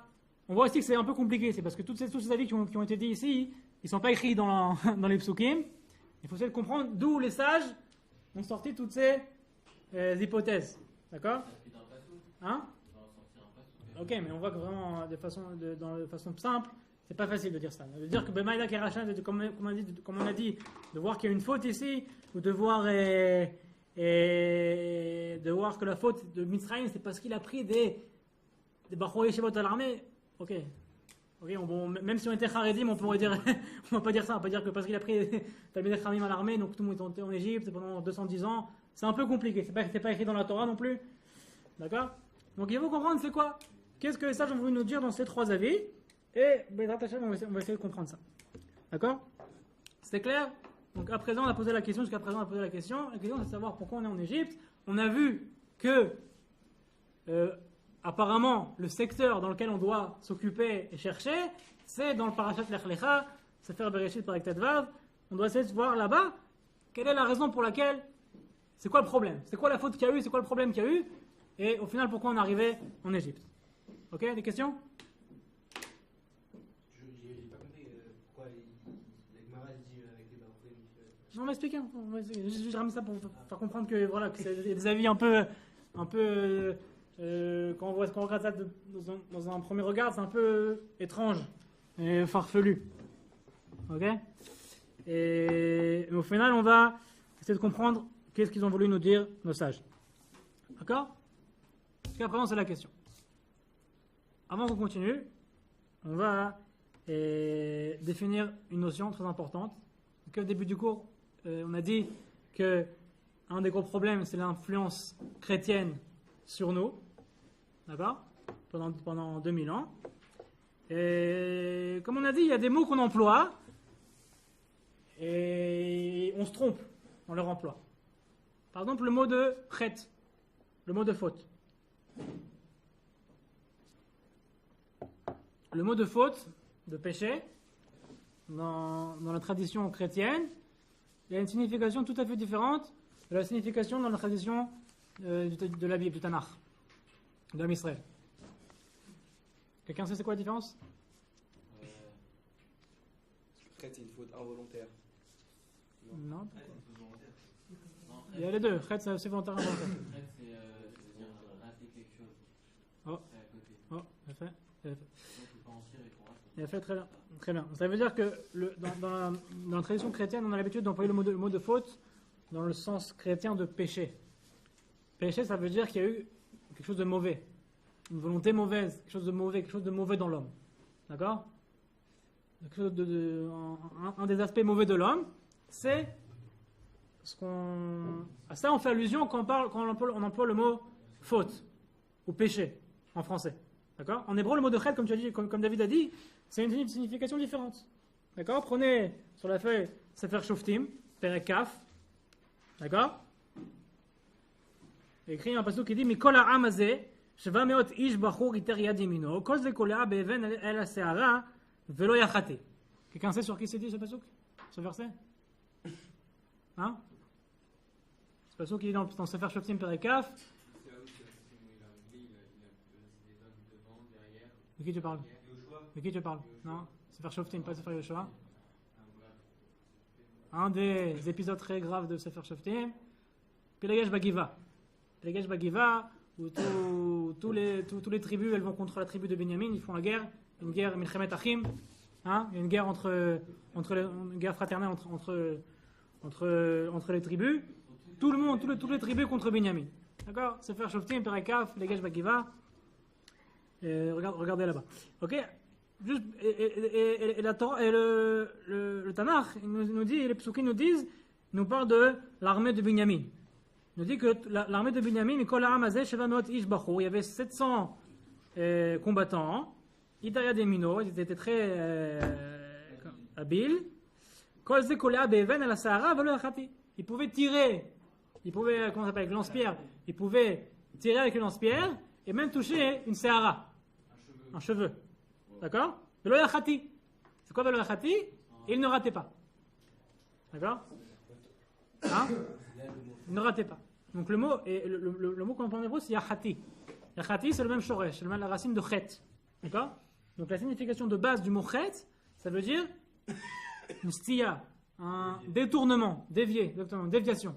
On voit aussi que c'est un peu compliqué, c'est parce que tous ces avis qui ont été dits ici, ils ne sont pas écrits dans les psukim. Il faut essayer de comprendre d'où les sages ont sorti toutes ces hypothèses. D'accord? Hein? Ok, mais on voit que vraiment, de façon simple, c'est pas facile de dire ça. De dire que Bemaïda Kerachin, comme on a dit, de voir qu'il y a une faute ici, ou de voir que la faute de Mitzrayim, c'est parce qu'il a pris des Bachorei Yeshivot à l'armée. Ok, même si on était Haredim, on pourrait dire, on va pas dire ça, on va pas dire que parce qu'il a pris Talmidei Chachamim à l'armée, donc tout le monde était en Égypte pendant 210 ans. C'est un peu compliqué, c'est pas écrit dans la Torah non plus. D'accord? Donc il faut comprendre c'est quoi? Qu'est-ce que les sages ont voulu nous dire dans ces trois avis? Et on va essayer de comprendre ça. D'accord? C'est clair? Donc à présent, on a posé la question, jusqu'à présent, on a posé la question. La question, c'est de savoir pourquoi on est en Égypte. On a vu que, apparemment, le secteur dans lequel on doit s'occuper et chercher, c'est dans le parashat Lech Lecha, Sefer Bereshit Perek Tetvav. On doit essayer de voir là-bas quelle est la raison pour laquelle, c'est quoi le problème? C'est quoi la faute qu'il y a eu? C'est quoi le problème qu'il y a eu? Et au final, pourquoi on est arrivé en Égypte? Ok? Des questions? On va expliquer. Je ramène ça pour faire comprendre que voilà, que c'est des avis un peu quand on regarde ça dans un premier regard, c'est un peu étrange et farfelu. Ok? Et au final, on va essayer de comprendre qu'est-ce qu'ils ont voulu nous dire nos sages. D'accord? Jusqu'à présent, c'est la question. Avant qu'on continue, on va définir une notion très importante. Donc, au début du cours, on a dit que un des gros problèmes, c'est l'influence chrétienne sur nous, d'accord, pendant 2000 ans. Et comme on a dit, il y a des mots qu'on emploie et on se trompe dans leur emploi. Par exemple, le mot de chet, le mot de faute. Le mot de faute, de péché, dans la tradition chrétienne, il y a une signification tout à fait différente de la signification dans la tradition de la Bible, du Tanakh, de l'Am Israël. Quelqu'un sait c'est quoi la différence? Chet, c'est une faute involontaire. Non. Ouais, c'est tout volontaire. Non, Il y a les deux. Chet, c'est volontaire et involontaire. Chet, c'est dire rater quelque chose. Oh. C'est à côté. Oh, bien fait. Bien fait. Donc, il faut en tirer pour rater. Bien fait, très bien. Très bien. Ça veut dire que dans la tradition chrétienne, on a l'habitude d'employer le mot de faute dans le sens chrétien de péché. Péché, ça veut dire qu'il y a eu quelque chose de mauvais, une volonté mauvaise, quelque chose de mauvais dans l'homme. D'accord? Quelque chose un des aspects mauvais de l'homme, c'est à ça on fait allusion quand on emploie le mot faute ou péché en français. D'accord? En hébreu, le mot de chet, comme tu as dit, comme David a dit, c'est une signification différente. D'accord? Prenez sur la feuille Sefer Shoftim, Perek Kaf. D'accord? Écrit un passage qui dit Mikol ha'am hazeh, 700 ish bachur iter yad yamino, kol ze kolea be'even el ha'se'ara, velo yachate. Quelqu'un sait sur qui c'est dit ce passage? Ce verset? Hein? Ce passage qui est dans Sefer Shoftim, Perek Kaf. De qui tu parles? De qui tu parles? Non, Sefer Shoftim, pas Sefer Yoshua. Un des épisodes très graves de Sefer Shoftim, Pilagesh Bagiva. Pilagesh Bagiva, où tous les tribus, elles vont contre la tribu de Benjamin, ils font la guerre, une guerre Milchemet Achim, hein, une guerre une guerre fraternelle entre les tribus. Tout le monde, toutes les tribus contre Benjamin. D'accord? Sefer Shoftim, Perek Kaf, Pilagesh Bagiva. Regardez là-bas. Ok? Juste, et la Torah, et le Tanakh, il nous dit, les psukim nous parlent de l'armée de Binyamin. Il nous dit que l'armée de Binyamin, il y avait 700 combattants, ils étaient très habiles. Ils pouvaient tirer, comment ça s'appelle, avec lance-pierre, ils pouvaient tirer avec une lance-pierre et même toucher une sehara, un cheveu. D'accord? Velo yachati. C'est quoi velo yachati? Il ne ratait pas. D'accord? Hein? Il ne ratait pas. Donc le mot qu'on emploie en hébreu, c'est yachati. Yachati, c'est le même shoresh, c'est la racine de chet. D'accord? Donc la signification de base du mot chet, ça veut dire une stia, un détournement, dévier, exactement, une déviation.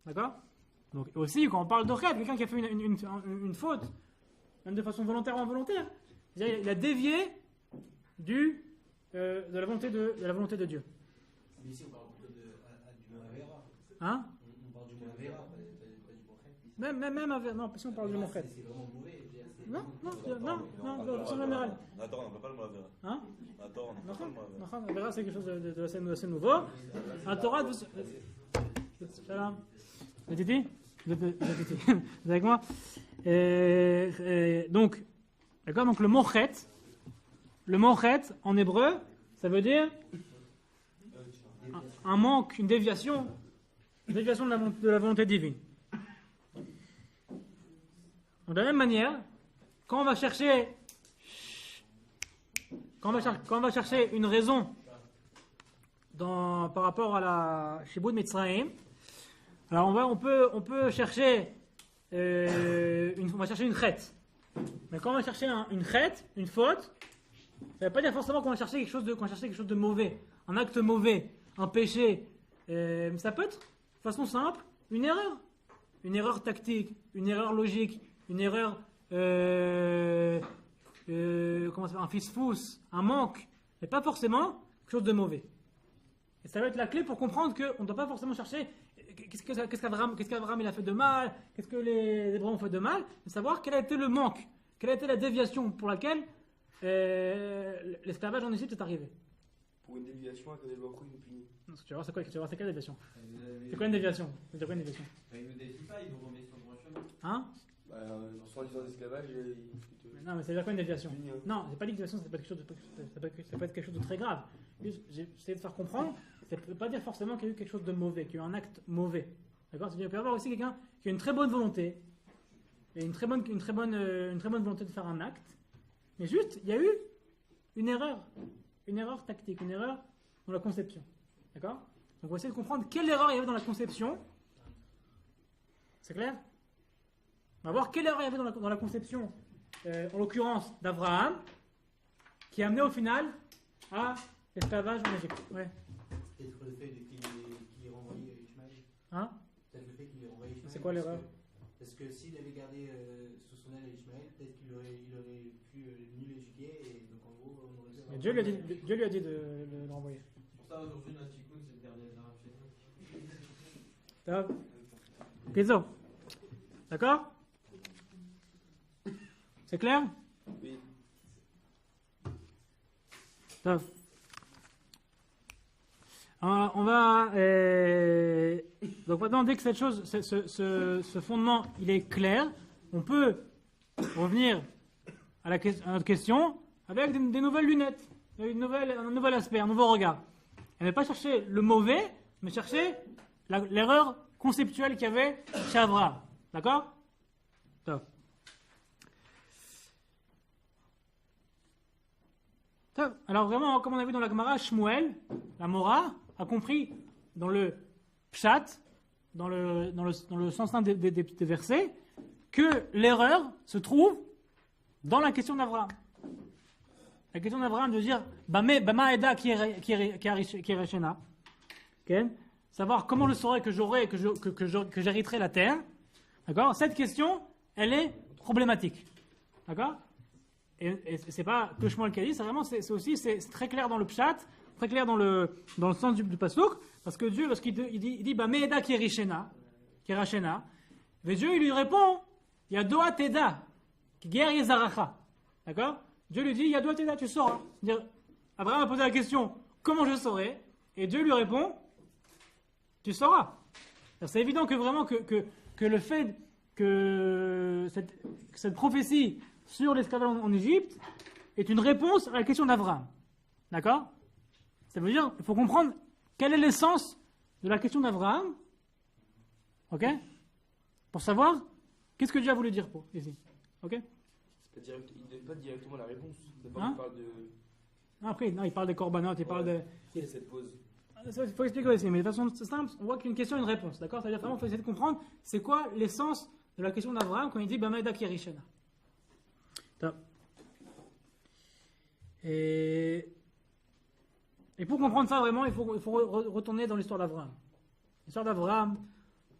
D'accord? Donc aussi, quand on parle de chet, quelqu'un qui a fait une faute, même de façon volontaire ou involontaire, il a dévié de la volonté de Dieu. Mais ici, on parle plutôt du mot Avera. Hein? On parle du mot Avera, pas du mot Chet. Même avec, non, si on parle du mot chet. C'est vraiment mauvais. Non, c'est le même règle. Attends, on n'a pas le mot Avera. Hein? Attends, on n'a pas le mot Avera. Avera, c'est quelque chose de assez nouveau. La Torah, Salam. Vous êtes ici? Vous êtes avec moi? Donc, d'accord, donc le mot chet en hébreu, ça veut dire un manque, une déviation de la volonté divine. Donc, de la même manière, quand on va chercher une raison par rapport à la Shibud Mitzrayim, alors on peut chercher on va chercher une chète. Mais quand on va chercher une chète, une faute, ça ne veut pas dire forcément qu'on va chercher quelque chose de mauvais, un acte mauvais, un péché. Ça peut être, de façon simple, une erreur tactique, une erreur logique, une erreur, un fils-fous, un manque, mais pas forcément quelque chose de mauvais. Et ça va être la clé pour comprendre qu'on ne doit pas forcément chercher qu'est-ce qu'Abraham il a fait de mal, qu'est-ce que les Hébreux ont fait de mal, mais savoir quel a été le manque, quelle a été la déviation pour laquelle l'esclavage en Égypte est arrivé. Pour une déviation, Akadosh Baruch Hu nous punit. Tu vas voir c'est quelle déviation? C'est quoi une déviation? Ils ne nous défient pas, ils nous remettent sur le droit chemin. Hein? Dans 110 ans d'esclavage, Non, mais ça veut dire quoi une déviation? Non, c'est pas une déviation, ça peut être quelque chose de très grave. J'ai essayé de faire comprendre, ça ne veut pas dire forcément qu'il y a eu quelque chose de mauvais, qu'il y a eu un acte mauvais. D'accord? Il peut y avoir aussi quelqu'un qui a une très bonne volonté, et une très bonne volonté de faire un acte, mais juste, il y a eu une erreur tactique, une erreur dans la conception. D'accord? Donc on va essayer de comprendre quelle erreur il y avait dans la conception. C'est clair? On va voir quelle erreur il y avait dans la conception, en l'occurrence d'Abraham, qui a amené au final à l'esclavage en Égypte. Ouais. Peut-être le fait qu'il ait renvoyé Ishmaël. Hein? Peut-être le fait qu'il ait renvoyé Ishmaël. C'est quoi l'erreur? Parce que s'il avait gardé sous son aile Ishmaël, peut-être qu'il aurait pu mieux l'éduquer, et donc en gros, on aurait pu. Mais Dieu lui a dit de le renvoyer. C'est pour ça aujourd'hui, notre Tikkun, c'est de garder les Arabes chez nous. D'accord? Kézo. D'accord? C'est clair? Oui. D'accord. On va donc maintenant, dès que cette chose, ce fondement, il est clair, on peut revenir à notre question avec des nouvelles lunettes, un nouvel aspect, un nouveau regard. Et ne pas chercher le mauvais, mais chercher l'erreur conceptuelle qu'il y avait chez Abraham. D'accord? Top. Top. Alors vraiment, comme on a vu dans la Gemara, Shmuel, la Mora, a compris dans le pshat, dans le sens même des versets, que l'erreur se trouve dans la question d'Abraham. La question d'Abraham de dire Bama Eda qui est Reshena, savoir comment je saurais que j'hériterai la terre. D'accord? Cette question, elle est problématique. D'accord? Et c'est pas que Shmuel qui a dit, c'est très clair dans le pshat, très clair dans le sens du pasuk, parce que Dieu, il dit Bama Eda qui est Reshena, mais Dieu il lui répond Yadoa Teda, qui guerre Yezaracha. D'accord? Dieu lui dit Yadoa Teda, tu sauras. Abraham a posé la question comment je saurai? Et Dieu lui répond tu sauras. C'est évident que vraiment que le fait que cette prophétie sur l'esclavage en Égypte est une réponse à la question d'Abraham. D'accord? Ça veut dire qu'il faut comprendre quel est l'essence de la question d'Abraham. Ok? Pour savoir qu'est-ce que Dieu a voulu dire ici. Ok? Il ne donne pas directement la réponse. D'abord, Hein? il parle de. Non, après, non, il parle des corbanotes, il parle de. Il y a cette pause. Il faut expliquer aussi, mais de façon simple, on voit qu'une question et une réponse. D'accord? C'est-à-dire vraiment, il faut essayer de comprendre c'est quoi l'essence de la question d'Abraham quand il dit Bamaïda Kirishena. Et pour comprendre ça vraiment, il faut retourner dans l'histoire d'Abraham. L'histoire d'Abraham,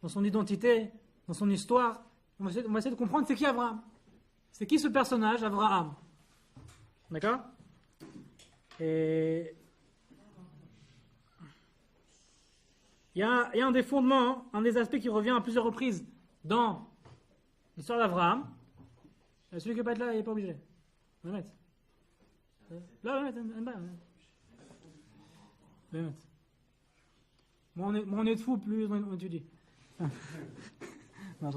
dans son identité, dans son histoire, on va essayer de comprendre c'est qui Abraham. C'est qui ce personnage, Abraham? D'accord? Et il y a un des fondements, un des aspects qui revient à plusieurs reprises dans l'histoire d'Abraham. Celui qui ne peut pas être là, il n'est pas obligé. On va le mettre. Là, on va le mettre. On va le mettre. Moins on est de fou, plus on étudie. Non,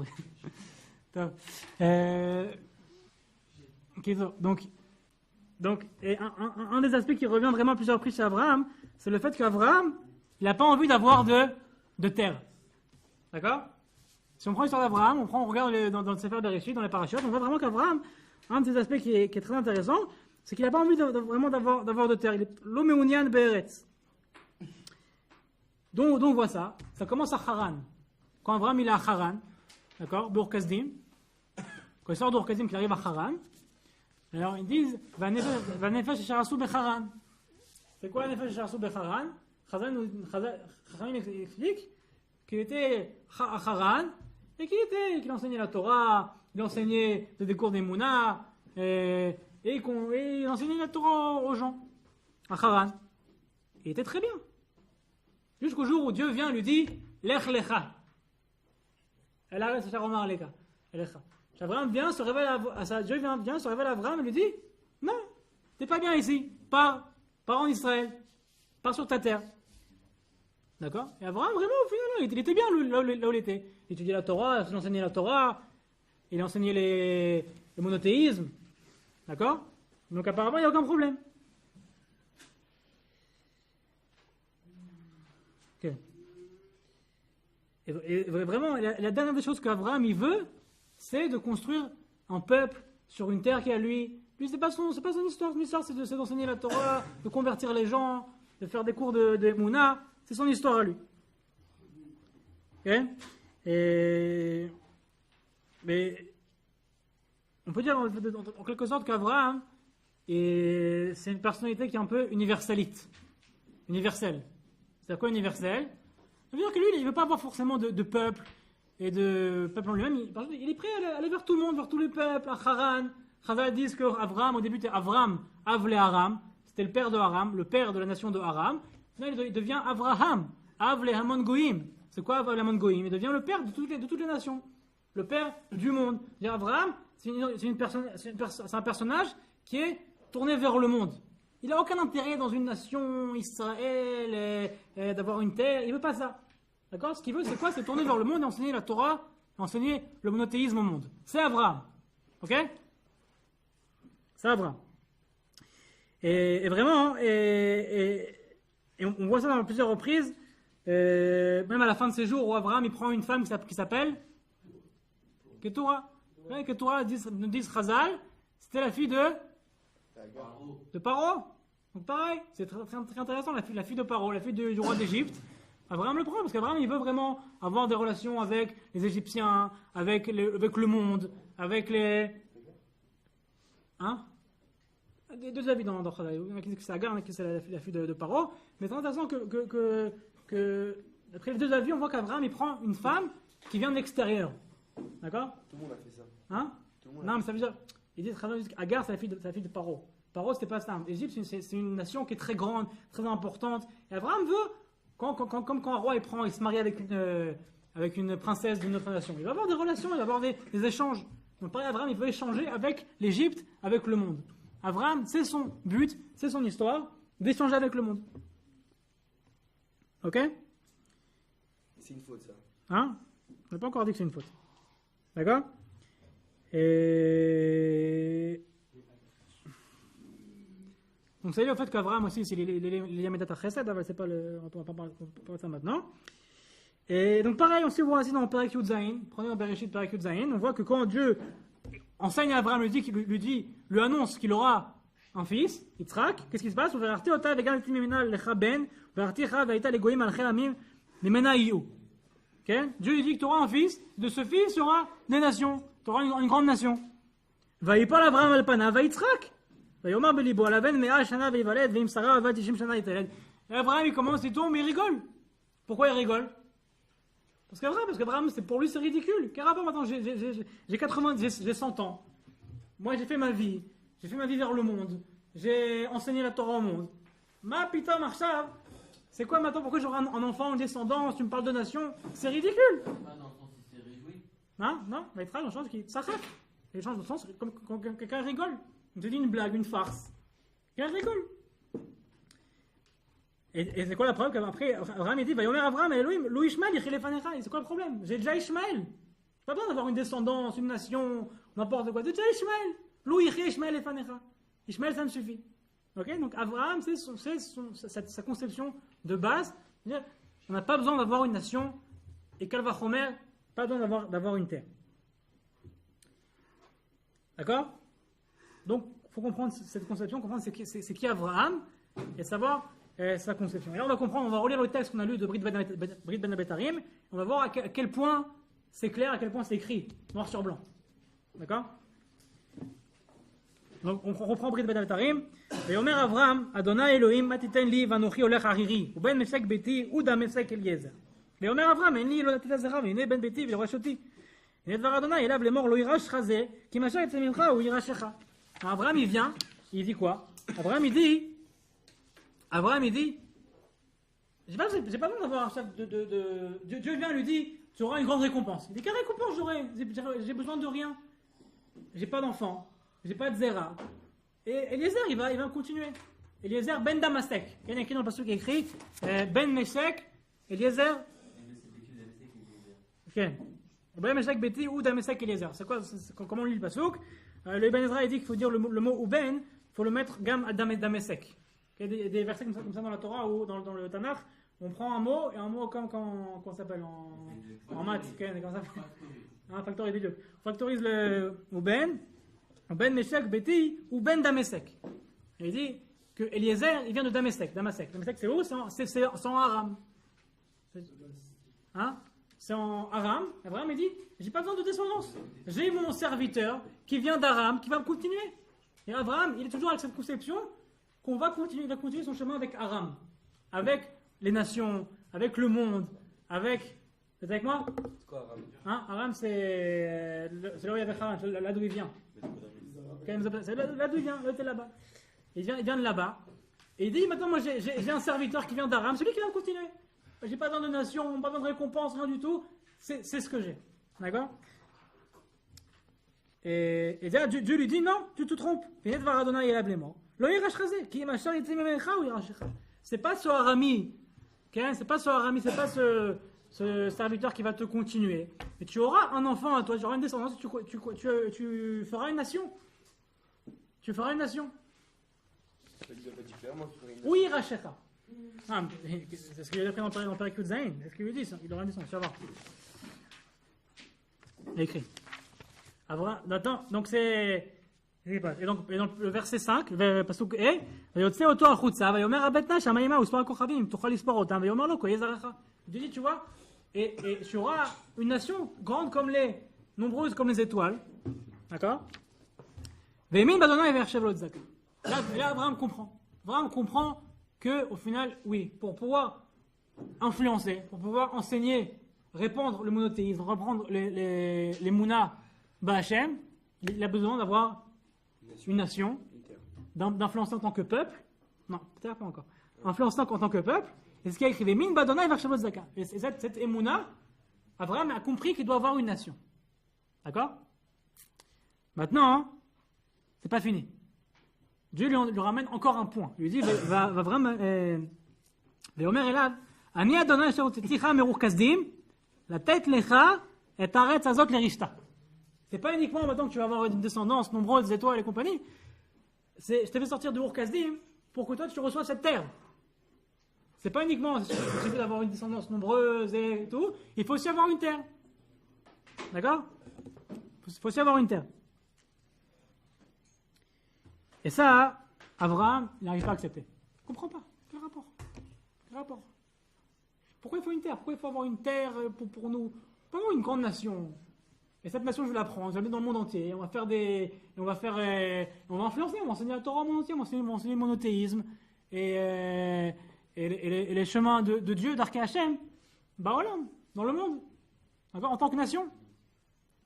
donc et un des aspects qui revient vraiment à plusieurs reprises chez Abraham, c'est le fait qu'Abraham, il n'a pas envie d'avoir de terre. D'accord? Si on prend l'histoire d'Abraham, on regarde dans le Sefer Bereshit, dans les parachutes, on voit vraiment qu'Abraham, un de ces aspects qui est très intéressant, c'est qu'il n'a pas envie vraiment d'avoir de terre. Il est l'Omeunian Be'eretz. Donc on voit ça. Ça commence à Haran. Quand Abraham il est à Haran, d'accord, Bourkazdim, quand il sort d'Bourkazdim, qu'il arrive à Haran, alors ils disent Vanefesh Sharasu Becharan. C'est quoi Vanefesh Sharasu Becharan? Chachamim explique qu'il était à Haran et qu'il enseignait la Torah, il enseignait des cours d'Emouna et il enseignait la Torah aux gens à Haran. Il était très bien. Jusqu'au jour où Dieu vient et lui dit Lech Lecha. Abraham vient, se révèle Dieu vient, se révèle à Abraham et lui dit non, t'es pas bien ici, pars en Israël, pars sur ta terre. D'accord? Et Abraham, vraiment, au final, il était bien là où il était. Il étudiait la Torah, il enseignait la Torah, il enseignait le monothéisme. D'accord? Donc apparemment, il n'y a aucun problème. Ok. Et vraiment, la dernière des choses qu'Abraham il veut, c'est de construire un peuple sur une terre qui est à lui. Lui, c'est pas son histoire. Son histoire, c'est d'enseigner la Torah, de convertir les gens, de faire des cours de Mouna, c'est son histoire à lui. Okay? Mais on peut dire en quelque sorte qu'Abraham, c'est une personnalité qui est un peu universelle. C'est quoi universel? Ça veut dire que lui, il ne veut pas avoir forcément de peuple et de peuple en lui-même. Il est prêt à aller vers tout le monde, vers tous les peuples, à Haran. Chazal disent qu'Abraham, au début, c'était Avram, Avle Aram. C'était le père de Aram, le père de la nation de Aram. Finalement, il devient Avraham, Avle Hamon Goïm. C'est quoi Avle Hamon Goïm? Il devient le père de toutes les nations, le père du monde. Abraham, c'est un personnage qui est tourné vers le monde. Il n'a aucun intérêt dans une nation, Israël, d'avoir une terre. Il ne veut pas ça. D'accord? Ce qu'il veut, c'est quoi? C'est tourner vers le monde et enseigner la Torah, enseigner le monothéisme au monde. C'est Abraham. Ok? C'est Abraham. Et vraiment, on voit ça dans plusieurs reprises, même à la fin de ses jours où Abraham il prend une femme qui s'appelle Ketura. Ketura, nous disent Chazal, c'était la fille de Paro. Donc pareil, c'est très intéressant, la fille de Paro, la fille du roi d'Égypte. Abraham le prend parce qu'Abraham il veut vraiment avoir des relations avec les Égyptiens, avec le monde, avec les... Hein? Des deux avis dans Chazal. Il y en a qui disent que c'est Agar, il y en a qui disent que c'est la fille de Paro. Mais c'est intéressant que après les deux avis, on voit qu'Abraham il prend une femme qui vient de l'extérieur. D'accord? Tout le monde a fait ça. Hein? Non, mais ça veut dire... Ils disent qu'Agar, c'est la fille de Paro. Paro, c'était pas ça. L'Égypte, c'est une nation qui est très grande, très importante. Et Abraham veut, comme quand un roi il se marie avec une princesse d'une autre nation, il va avoir des relations, il va avoir des échanges. Donc pareil, Abraham, il veut échanger avec l'Égypte, avec le monde. Abraham, c'est son but, c'est son histoire, d'échanger avec le monde. Ok? C'est une faute, ça. Hein? On n'a pas encore dit que c'est une faute. D'accord? Et... Donc, ça y est, au fait qu'Abraham aussi, c'est l'Yamedat Chesed, c'est pas on va pas parler de ça maintenant. Et donc, pareil, on se voit aussi dans Perek Yud Zayin, prenez dans Bereshit Perek Yud Zayin, on voit que quand Dieu enseigne à Abraham, lui annonce qu'il aura un fils, Yitzhak, qu'est-ce qui se passe? Dieu lui dit que tu auras un fils, de ce fils, il y aura des nations, tu auras une grande nation. Et Abraham il commence, il tombe, mais il rigole. Pourquoi il rigole? Parce qu'Abraham, pour lui c'est ridicule. Quel rapport maintenant? J'ai 100 ans. Moi j'ai fait ma vie vers le monde. J'ai enseigné la Torah au monde. Ma pita marchav, c'est quoi maintenant? Pourquoi j'aurai un enfant, une descendance? Tu me parles de nation? C'est ridicule. Pas dans le sens où il s'est réjoui. Hein? Non, mais dans le sens qui s'arrête. Il change de sens comme quand quelqu'un rigole. On te dit une blague, une farce. Quelqu'un rigole. Et c'est quoi la preuve qu'après, Abraham il dit, va yomer Abraham, Elohim, Lou Ishmael, Yichilefanecha. C'est quoi le problème? J'ai déjà Ishmael. J'ai pas besoin d'avoir une descendance, une nation, n'importe quoi. J'ai déjà Ishmael. Lou Ishmael Efanecha. Ishmael, ça me suffit. Ok? Donc Abraham, c'est sa conception de base. On n'a pas besoin d'avoir une nation. Et Kalva Chomer, pas besoin d'avoir une terre. D'accord? Donc, il faut comprendre cette conception, comprendre c'est qui Abraham, et savoir sa conception. Et là, on va relire le texte qu'on a lu de Brit Ben Abetarim, on va voir à quel point c'est clair, à quel point c'est écrit, noir sur blanc. D'accord? Donc, on reprend Brit Ben Abetarim. Et Omer Avraham, Adonai Elohim, matiten li vanochi olech hariri, ou ben mesek beti, ou da mesek Eliezer. Et Omer Avraham, en li lo natita zera, v'ine ben beti, v'yorashoti. Et Edvar Adonai, elav lemor lo irash chazé, ki masha etzem mincha ou irashecha. Abraham, il vient, il dit quoi? Abraham, il dit, j'ai pas besoin d'avoir un chef Dieu vient et lui dit, tu auras une grande récompense. Il dit, quelle récompense j'aurai? J'ai besoin de rien. J'ai pas d'enfant. J'ai pas de zera. Et Eliezer, il va continuer. Eliezer ben Damasek. Il y en a écrit dans le passage qui est écrit, ben Meshek, Eliezer. Ok. Ben Meshek Beti ou Damesek Eliezer. C'est quoi? Comment on lit le pasuk? Le Ibn Ezra il dit qu'il faut dire le mot Uben, il faut le mettre gam à Damesek. Il y a des versets comme ça dans la Torah ou dans le Tanakh, on prend un mot et un mot comme quand ça s'appelle en maths. Un factorise des deux. On factorise le Uben Meshek Beti ou Ben Damesek. Il dit que Eliezer, il vient de Damasek. Damasek, c'est où? C'est en Aram. Hein? C'est en Aram. Abraham, il dit, j'ai pas besoin de descendance. J'ai mon serviteur qui vient d'Aram, qui va me continuer. Et Abraham, il est toujours avec cette conception qu'on va continuer, il va continuer son chemin avec Aram. Avec les nations, avec le monde, avec... Vous êtes avec moi? C'est quoi Aram? Hein? Aram, c'est là où il y avait Haran, là d'où il vient. C'est là d'où il vient, là où il était là-bas. Il vient de là-bas. Et il dit, maintenant, moi, j'ai un serviteur qui vient d'Aram, c'est lui qui va me continuer. J'ai pas besoin de nation, pas besoin de récompense, rien du tout. C'est ce que j'ai. D'accord? Et là, Dieu lui dit, non, tu te trompes. C'est pas ce Arami, c'est pas ce serviteur qui va te continuer. Mais tu auras un enfant à toi, tu auras une descendance, tu feras une nation. Tu feras une nation. Oui, Rachecha. C'est ce qu'il a appris dans Perikut Zain. C'est ce qu'il lui dit, ça. Il aura une descendance, tu vas voir. Il a écrit. Attends, donc c'est. Et donc le verset 5, pasuk E, ויוצא אותו החוצה, ויאמר הבטנה שמיימה וספר הכוכבים, תוכל לספור אותם, ויאמר לו כה יהיה זרעך. Il dit, tu vois, et tu auras une nation grande comme nombreuse comme les étoiles, d'accord? והאמין באדוני ויחשב לו את צדקה. Là, Abraham comprend. Abraham comprend que, au final, oui, pour pouvoir influencer, pour pouvoir enseigner, répandre le monothéisme, reprendre les mounas Ba'Hachem, il a besoin d'avoir une nation, d'influencer en tant que peuple. Non, peut-être pas encore. Influencer en tant que peuple. Et ce qu'il a écrit, Min Badona et Varshavot Zaka. Et cette émouna, Abraham a compris qu'il doit avoir une nation. D'accord? Maintenant, c'est pas fini. Dieu lui ramène encore un point. Il lui dit, va vraiment, Veomer Elav, Ani Adonai Asher Hotzeticha Meruch Kasdim, la tête lecha et Aretz Azot Lerishta. C'est pas uniquement maintenant que tu vas avoir une descendance nombreuse, des étoiles et compagnie. Je t'ai fait sortir de Ur-Kasdim pour que toi tu reçoives cette terre. C'est pas uniquement il suffit d'avoir une descendance nombreuse et tout. Il faut aussi avoir une terre. D'accord? Il faut aussi avoir une terre. Et ça, Abraham, il n'arrive pas à accepter. Il ne comprend pas. Quel rapport? Quel rapport? Pourquoi il faut une terre? Pourquoi il faut avoir une terre pour nous? Pas avoir une grande nation. Et cette nation, je vais la prendre, je vais la mettre dans le monde entier. On va influencer, on va enseigner la Torah au monde entier, on va enseigner le monothéisme et les chemins de Dieu, d'Arké Hachem, dans le monde, d'accord, en tant que nation.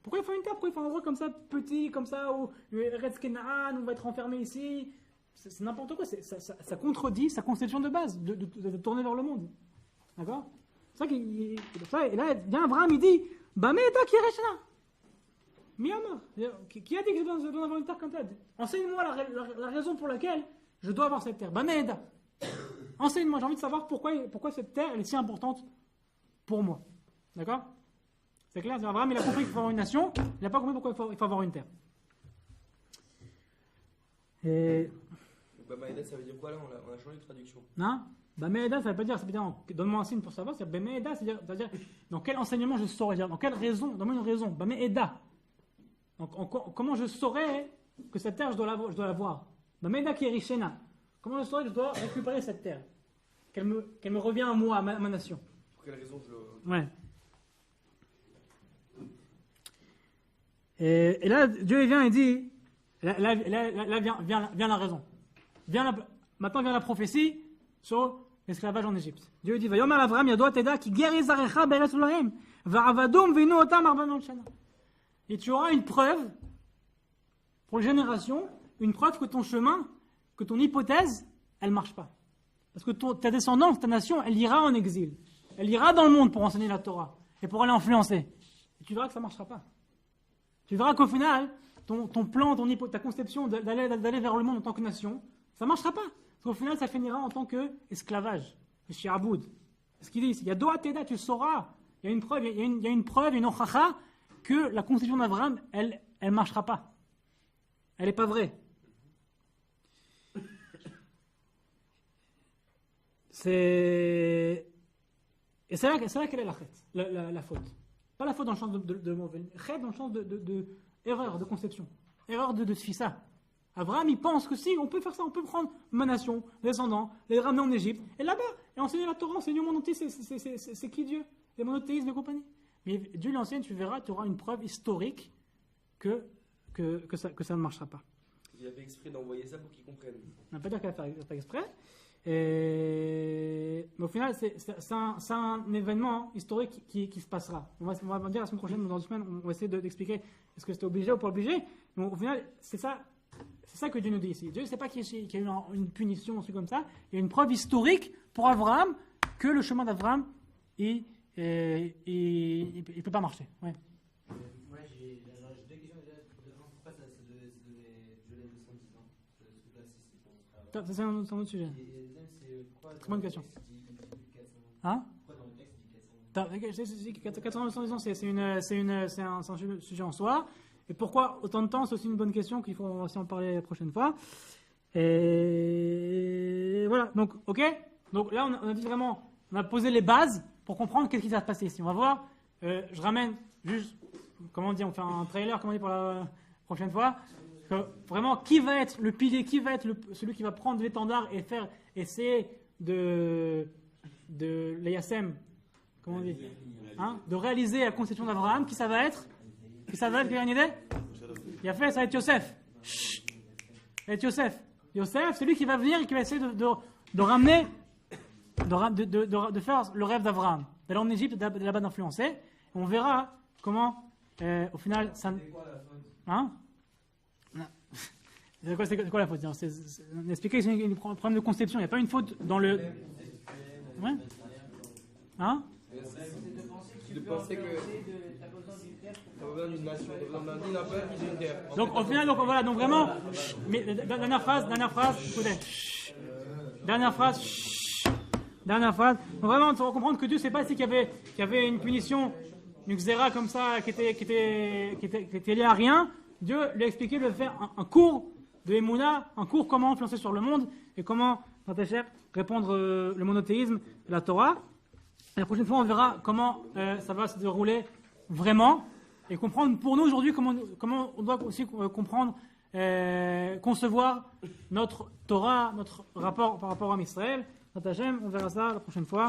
Pourquoi il faut une terre? Pourquoi il faut un endroit comme ça, petit, comme ça, où Eretz Kenaan, on va être enfermé ici? C'est n'importe quoi, ça contredit sa conception de base, de tourner vers le monde. D'accord? C'est ça et là, vient Abraham, il dit, Bameda Kireshna. Miyama, qui a dit que je dois avoir une terre comme ça? Enseigne-moi la raison pour laquelle je dois avoir cette terre. Bameda. Enseigne-moi, j'ai envie de savoir pourquoi cette terre elle est si importante pour moi. D'accord? C'est clair? Abraham, il a compris qu'il faut avoir une nation, il n'a pas compris pourquoi il faut avoir une terre. Et... Bameda, ça veut dire quoi là? On a changé de traduction. Non? Bameda, ça veut pas dire, donne-moi un signe pour savoir. Bameda, c'est-à-dire dans quel enseignement je saurais, dans quelle raison, donne-moi une raison. Bameda. Donc, comment je saurais que cette terre, je dois l'avoir? Bameda Kirishena. Comment je saurais que je dois récupérer cette terre? Qu'elle me revient à moi, à ma nation. Pour quelle raison je le... Ouais. Et là, Dieu vient et dit, là vient la raison. Maintenant vient la prophétie sur l'esclavage en Égypte. Dieu dit, Vayomer Avraham Yadot Teda ki ger yizarecha be'eretz Elohim va'avadum v'inu otam 400 shana. Et tu auras une preuve pour les générations, une preuve que ton chemin, que ton hypothèse, elle ne marche pas. Parce que ta descendance, ta nation, elle ira en exil. Elle ira dans le monde pour enseigner la Torah et pour aller influencer. Et tu verras que ça ne marchera pas. Tu verras qu'au final, ton plan, ta conception d'aller vers le monde en tant que nation, ça ne marchera pas. Parce qu'au final, ça finira en tant qu'esclavage, le shi'aboud. Ce qu'il dit, il y a doa teda, tu sauras. Il y a une preuve, il y a une preuve, une ochacha, que la conception d'Abraham, elle ne marchera pas. Elle n'est pas vraie. Et c'est là qu'elle est la faute. Pas la faute dans le sens de mauvais. Chet dans le sens de erreur de conception. Erreur de tfissa. Abraham, il pense que si, on peut faire ça, on peut prendre ma nation, les descendants, les ramener en Égypte, et là-bas, et enseigner la Torah, enseigner au monde entier, c'est qui Dieu? Les monothéismes et compagnie. Mais Dieu l'enseigne, tu verras, tu auras une preuve historique que ça ne marchera pas. Il a fait exprès d'envoyer ça pour qu'ils comprennent. On ne va pas dire qu'elle a fait exprès. Mais au final, c'est un événement historique qui se passera. On va dire la semaine prochaine, dans 2 semaines, on va essayer d'expliquer est-ce que c'était obligé ou pas obligé. Mais au final, c'est ça que Dieu nous dit ici. Dieu ne sait pas qu'il y a eu une punition, un truc comme ça. Il y a une preuve historique pour Abraham que le chemin d'Abraham, il ne peut pas marcher. Ouais. Moi, j'ai 2 questions déjà. Pourquoi ça devait durer 210 ans? Ça, c'est un autre sujet. Et la deuxième, c'est pourquoi. Très bonne question. Hein? Pourquoi dans le texte il dit 400 ans? 410 ans, c'est un sujet en soi. Et pourquoi autant de temps, c'est aussi une bonne question qu'il faut aussi en parler la prochaine fois. Et voilà, donc, ok. Donc là, on a dit vraiment, on a posé les bases pour comprendre qu'est-ce qui va se passer ici. On va voir, je ramène juste, comment on dit, on fait un trailer, comment on dit pour la prochaine fois. Vraiment, qui va être le pilier, qui va être celui qui va prendre l'étendard et essayer de l'Eyasem, comment on dit, hein, de réaliser la conception d'Abraham, qui ça va être? Qui ça va être, qui a une idée? Il a fait, ça va être Yosef. Chut. Ça va être Yosef. Yosef, c'est lui qui va venir et qui va essayer de ramener, de faire le rêve d'Abraham, d'aller en Égypte, de là-bas d'influencer. On verra comment, au final, ça. Hein? C'est quoi la faute? On a expliqué que c'est un problème de conception. Il n'y a pas une faute dans le. Ouais? Hein? De penser que tu as besoin d'une nation, tu as besoin d'un peuple qui d'une terre. Donc au final, donc voilà, donc vraiment, mais dernière phrase, écoutez. Dernière phrase. Donc vraiment, tu vas comprendre que Dieu ne sait pas ici qu'il y avait une punition, une xéra comme ça, qui était liée à rien. Dieu lui a expliqué de faire un cours de Emouna, un cours comment influencer sur le monde et comment, répondre le monothéisme de la Torah. Et la prochaine fois, on verra comment ça va se dérouler vraiment et comprendre pour nous aujourd'hui comment on doit aussi comprendre, concevoir notre Torah, notre rapport par rapport à Israël. On verra ça la prochaine fois.